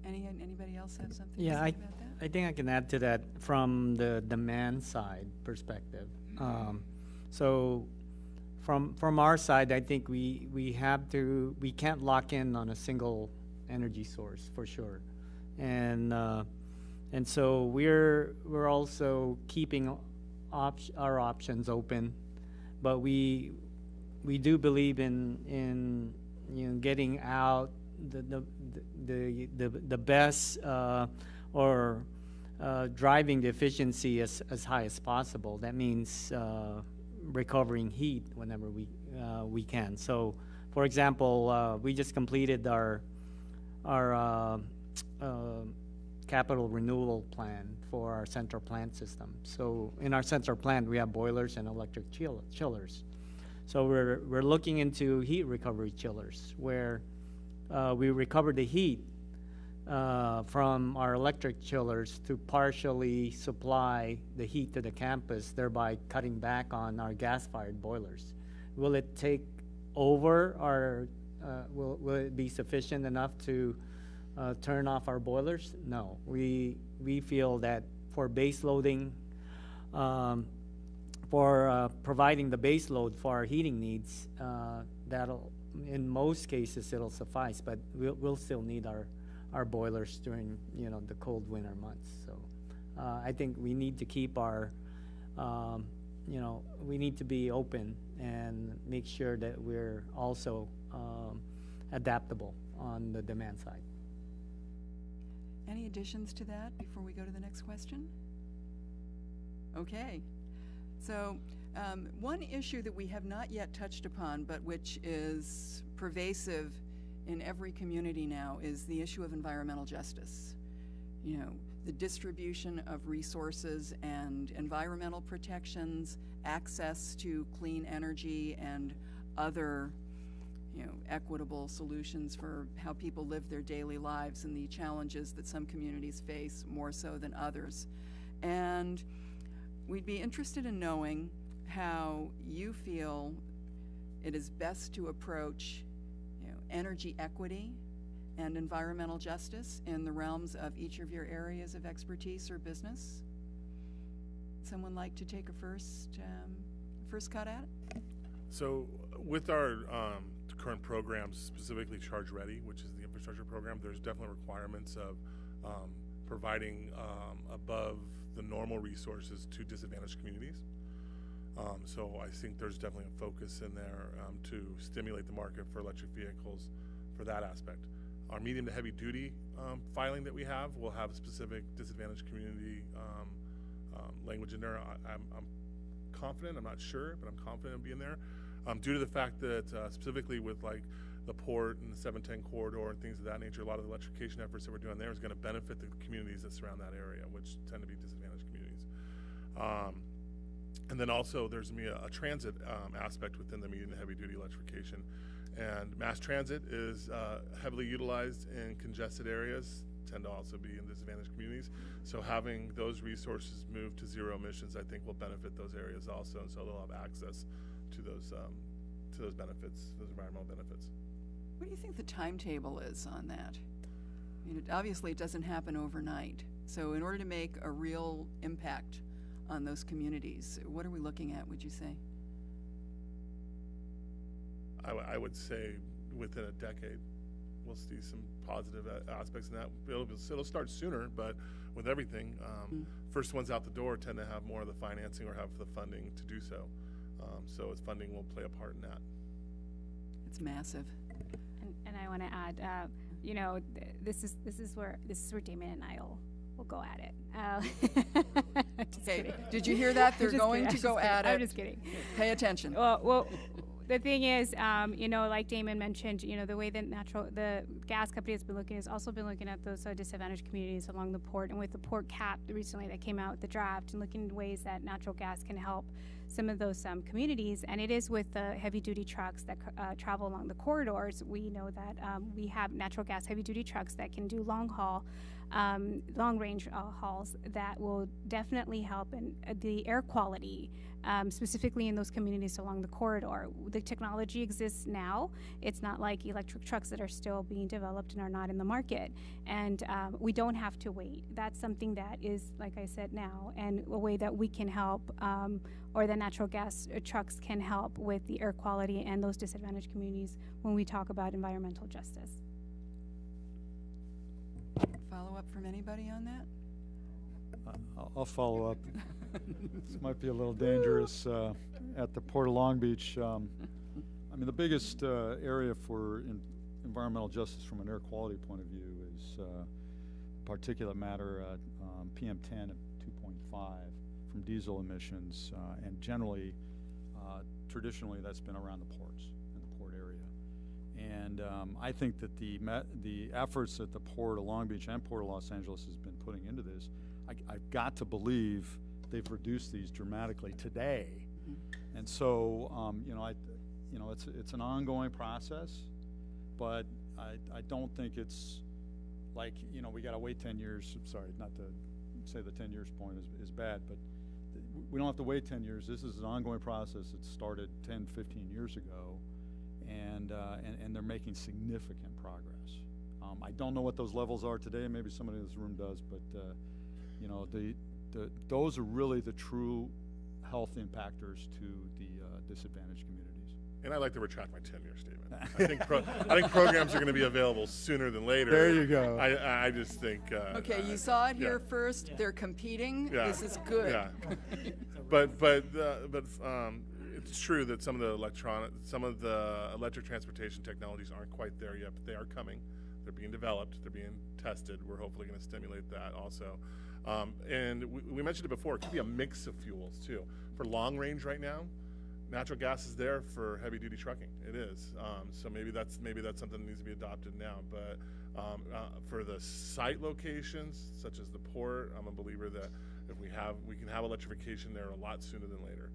Anybody else have something Yeah, to say about that? I think I can add to that from the demand side perspective. So from our side, I think we can't lock in on a single energy source for sure, and so we're also keeping our options open, but we do believe in getting out the best or driving the efficiency as high as possible. That means recovering heat whenever we can. So, for example, we just completed our capital renewal plan for our central plant system. So in our central plant, we have boilers and electric chillers. So we're looking into heat recovery chillers where we recover the heat from our electric chillers to partially supply the heat to the campus, thereby cutting back on our gas-fired boilers. Will it take over our, will it be sufficient enough to turn off our boilers? No, we feel that for base loading, for providing the base load for our heating needs, that'll, in most cases, it'll suffice, but we'll still need our boilers during the cold winter months. So I think we need to keep our, we need to be open and make sure that we're also adaptable on the demand side. Any additions to that before we go to the next question? Okay. So one issue that we have not yet touched upon, but which is pervasive in every community now, is the issue of environmental justice. You know, the distribution of resources and environmental protections, access to clean energy and other, you know, equitable solutions for how people live their daily lives and the challenges that some communities face more so than others. And we'd be interested in knowing how you feel it is best to approach, you know, energy equity and environmental justice in the realms of each of your areas of expertise or business. Someone like to take a first cut at it? So with our current programs, specifically Charge Ready, which is the infrastructure program, there's definitely requirements of providing above the normal resources to disadvantaged communities. So I think there's definitely a focus in there to stimulate the market for electric vehicles for that aspect. Our medium to heavy duty filing that we have will have specific disadvantaged community language in there. I'm confident, I'm not sure, but I'm confident it'll be in there. Due to the fact that specifically with like the port and the 710 corridor and things of that nature, a lot of the electrification efforts that we're doing there is going to benefit the communities that surround that area, which tend to be disadvantaged communities. And then also there's going to be a transit aspect within the medium and heavy duty electrification. And mass transit is heavily utilized in congested areas, tend to also be in disadvantaged communities. So having those resources move to zero emissions, I think will benefit those areas also, and so they'll have access to those benefits, those environmental benefits. What do you think the timetable is on that? I mean, obviously it doesn't happen overnight. So in order to make a real impact on those communities, what are we looking at, would you say? I would say within a decade, we'll see some positive aspects in that. It'll start sooner, but with everything, first ones out the door tend to have more of the financing or have the funding to do so. So its funding will play a part in that. It's massive. And I want to add, you know, this is where Damon and I will go at it. Okay, did you hear that? They're going to go at it. I'm just kidding. Pay attention. Well, the thing is, you know, like Damon mentioned, you know, the way that the gas company has also been looking at those disadvantaged communities along the port, and with the port cap recently that came out with the draft, and looking at ways that natural gas can help some of those communities. And it is with the heavy duty trucks that travel along the corridors. We know that we have natural gas heavy duty trucks that can do long range hauls that will definitely help in the air quality, specifically in those communities along the corridor. The technology exists now. It's not like electric trucks that are still being developed and are not in the market. And we don't have to wait. That's something that is, like I said, now, and a way that we can help, or the natural gas trucks can help with the air quality and those disadvantaged communities when we talk about environmental justice. Follow up from anybody on that? I'll follow up. This might be a little dangerous at the Port of Long Beach. I mean, the biggest area for environmental justice from an air quality point of view is particulate matter at PM10 of 2.5 from diesel emissions, and generally, traditionally, that's been around the ports and the port area. And I think that the efforts that the Port of Long Beach and Port of Los Angeles has been putting into this, I've got to believe they've reduced these dramatically today. Mm-hmm. And so, you know, it's an ongoing process, but I don't think it's like, you know, we got to wait 10 years. Sorry, not to say the 10 years point is bad, but we don't have to wait 10 years. This is an ongoing process that started 10, 15 years ago. And they're making significant progress. I don't know what those levels are today. Maybe somebody in this room does, but you know, those are really the true health impactors to the disadvantaged communities. And I'd like to retract my 10-year statement. I think programs are going to be available sooner than later. There you go. I just think. Okay, you saw it here first. They're competing. Yeah. This is good. Yeah. but it's true that some of the electric transportation technologies aren't quite there yet, but they are coming. They're being developed. They're being tested. We're hopefully going to stimulate that also. And we mentioned it before. It could be a mix of fuels too. For long range right now, natural gas is there for heavy duty trucking. It is. So maybe that's something that needs to be adopted now. But for the site locations, such as the port, I'm a believer that if we can have electrification there a lot sooner than later.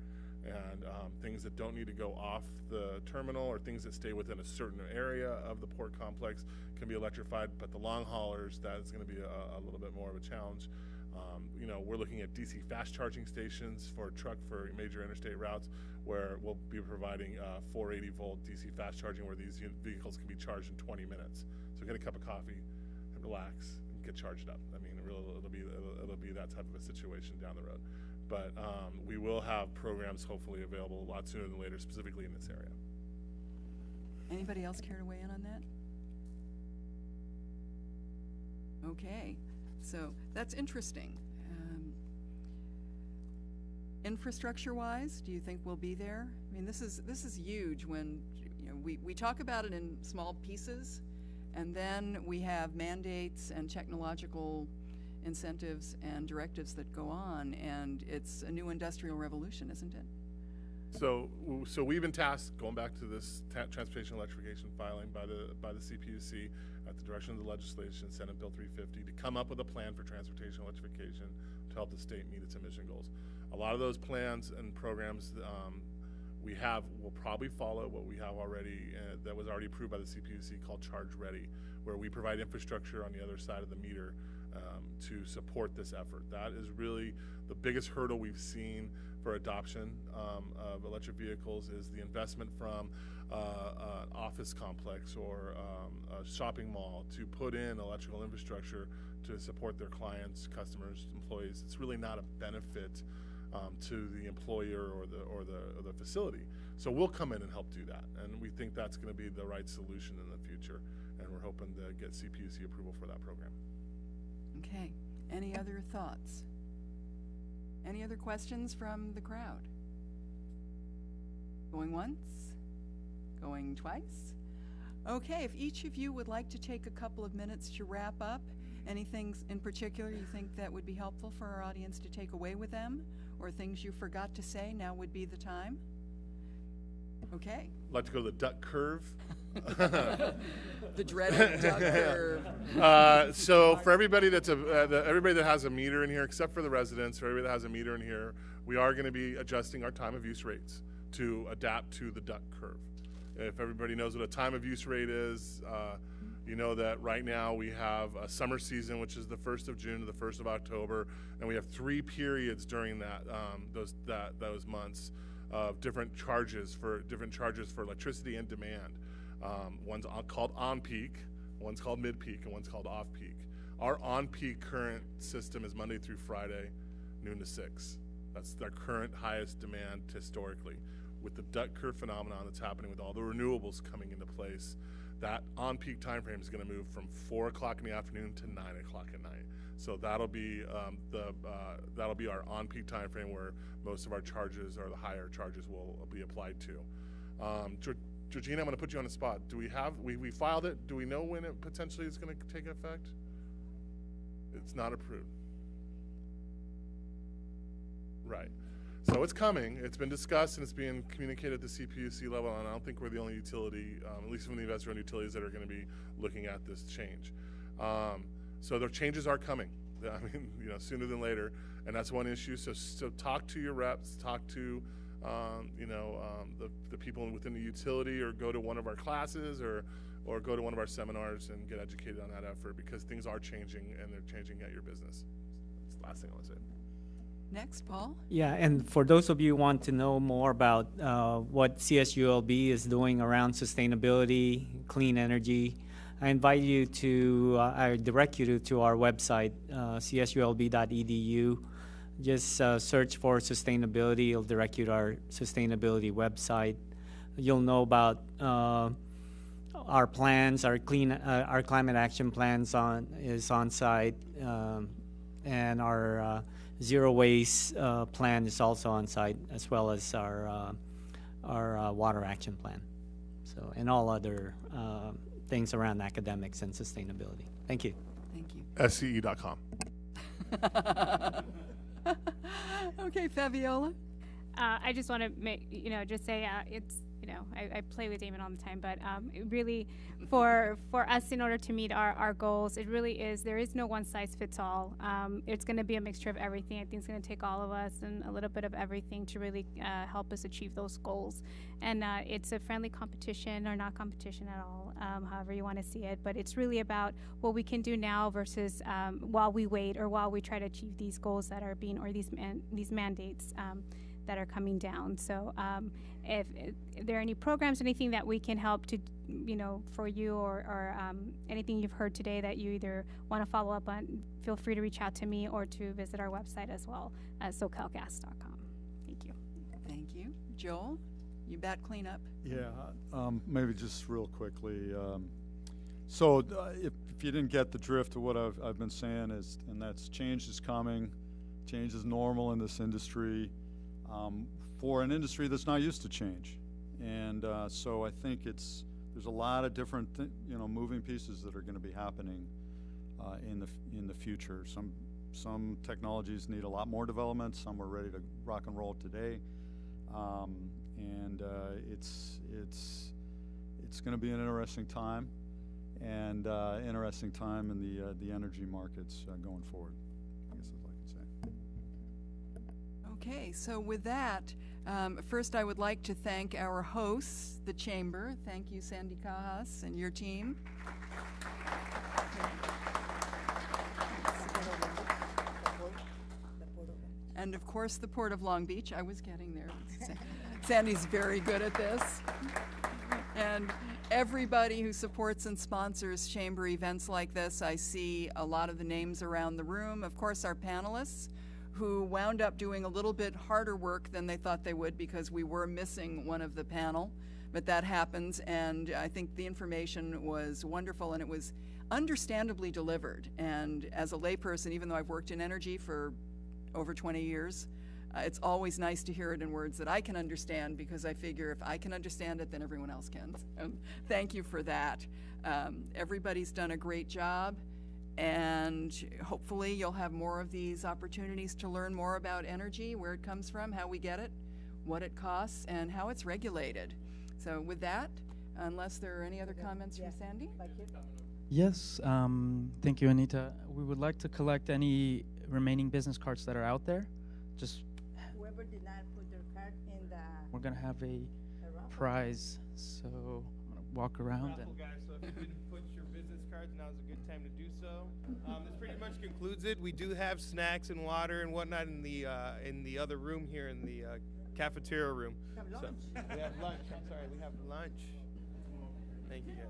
And things that don't need to go off the terminal or things that stay within a certain area of the port complex can be electrified. But the long haulers, that is going to be a little bit more of a challenge. You know, we're looking at DC fast charging stations for major interstate routes, where we'll be providing 480 volt DC fast charging, where these vehicles can be charged in 20 minutes. So get a cup of coffee, and relax, and get charged up. I mean, it'll be that type of a situation down the road. But we will have programs hopefully available a lot sooner than later, specifically in this area. Anybody else care to weigh in on that? Okay, so that's interesting. Infrastructure-wise, do you think we'll be there? I mean, this is huge. When we talk about it in small pieces, and then we have mandates and technological incentives and directives that go on, and it's a new industrial revolution, isn't it? So we've been tasked, going back to this transportation electrification filing by the CPUC at the direction of the legislation, Senate Bill 350, to come up with a plan for transportation electrification to help the state meet its emission goals. A lot of those plans and programs will probably follow what we have already that was already approved by the CPUC called Charge Ready, where we provide infrastructure on the other side of the meter to support this effort. That is really the biggest hurdle we've seen for adoption of electric vehicles, is the investment from an office complex or a shopping mall to put in electrical infrastructure to support their clients, customers, employees. It's really not a benefit to the employer or the facility. So we'll come in and help do that, and we think that's going to be the right solution in the future, and we're hoping to get CPUC approval for that program. Okay, any other thoughts? Any other questions from the crowd? Going once? Going twice? Okay, if each of you would like to take a couple of minutes to wrap up, anything in particular you think that would be helpful for our audience to take away with them, or things you forgot to say, now would be the time. Okay. I'd like to go to the duck curve. The dreaded duck curve. So for everybody everybody that has a meter in here, except for the residents, or everybody that has a meter in here, we are going to be adjusting our time of use rates to adapt to the duck curve. If everybody knows what a time of use rate is, you know that right now we have a summer season, which is the 1st of June to the 1st of October, and we have 3 periods during those months of different charges for electricity and demand. One's called on-peak, one's called mid-peak, and one's called off-peak. Our on-peak current system is Monday through Friday, noon to 6. That's our current highest demand historically. With the duck curve phenomenon that's happening with all the renewables coming into place, that on-peak time frame is going to move from 4 o'clock in the afternoon to 9 o'clock at night. So that'll be our on-peak time frame, where most of our charges, or the higher charges, will be applied to. Georgina, I'm going to put you on the spot. Do we filed it? Do we know when it potentially is going to take effect? It's not approved. Right. So it's coming. It's been discussed and it's being communicated at the CPUC level, and I don't think we're the only utility, at least from the investor-owned utilities, that are going to be looking at this change. So the changes are coming. I mean, sooner than later, and that's one issue. So talk to your reps, talk to the people within the utility, or go to one of our classes, or go to one of our seminars and get educated on that effort, because things are changing, and they're changing at your business. That's the last thing I want to say. Next, Paul. Yeah, and for those of you who want to know more about what CSULB is doing around sustainability, clean energy, I invite you I direct you to our website, csulb.edu. Just search for sustainability. It'll direct you to our sustainability website. You'll know about our plans, our climate action plans is on site, and our zero waste plan is also on site, as well as our water action plan. So, and all other things around academics and sustainability. Thank you. Thank you. SCE.com. Okay, Fabiola. I just want to make, just say it's, I play with Damon all the time, but it really, for us, in order to meet our goals, it really is, there is no one size fits all. It's going to be a mixture of everything. I think it's going to take all of us and a little bit of everything to really help us achieve those goals. And it's a friendly competition, or not competition at all, however you want to see it. But it's really about what we can do now versus while we wait, or while we try to achieve these goals that are being, or these mandates that are coming down. So if there are any programs, anything that we can help to, for you, or anything you've heard today that you either want to follow up on, feel free to reach out to me or to visit our website as well, SoCalGas.com. Thank you. Thank you. Joel, you bat cleanup. Yeah, maybe just real quickly. So if you didn't get the drift of what I've been saying, and that's change is coming, change is normal in this industry. For an industry that's not used to change, and so I think there's a lot of different moving pieces that are going to be happening in the future. Some technologies need a lot more development. Some are ready to rock and roll today, and it's going to be an interesting time, and interesting time in the energy markets going forward. I guess that's all I can say. Okay, so with that, first I would like to thank our hosts, the Chamber. Thank you, Sandy Cajas and your team. And of course, the Port of Long Beach. I was getting there. Sandy's very good at this. And everybody who supports and sponsors Chamber events like this, I see a lot of the names around the room. Of course, our panelists, who wound up doing a little bit harder work than they thought they would, because we were missing one of the panel, but that happens. And I think the information was wonderful, and it was understandably delivered. And as a layperson, even though I've worked in energy for over 20 years, it's always nice to hear it in words that I can understand, because I figure if I can understand it, then everyone else can. Thank you for that. Everybody's done a great job. And hopefully you'll have more of these opportunities to learn more about energy, where it comes from, how we get it, what it costs, and how it's regulated. So with that, unless there are any other comments from Sandy? Yes, thank you, Anita. We would like to collect any remaining business cards that are out there. Just whoever did not put their card in the... We're going to have a prize, so I'm going to walk around. And guys, so if you didn't put your business cards, now's a good time to do so. This pretty much concludes it. We do have snacks and water and whatnot in the other room here, in the cafeteria room. We have lunch. So we have lunch. I'm sorry, we have lunch. Thank you, guys.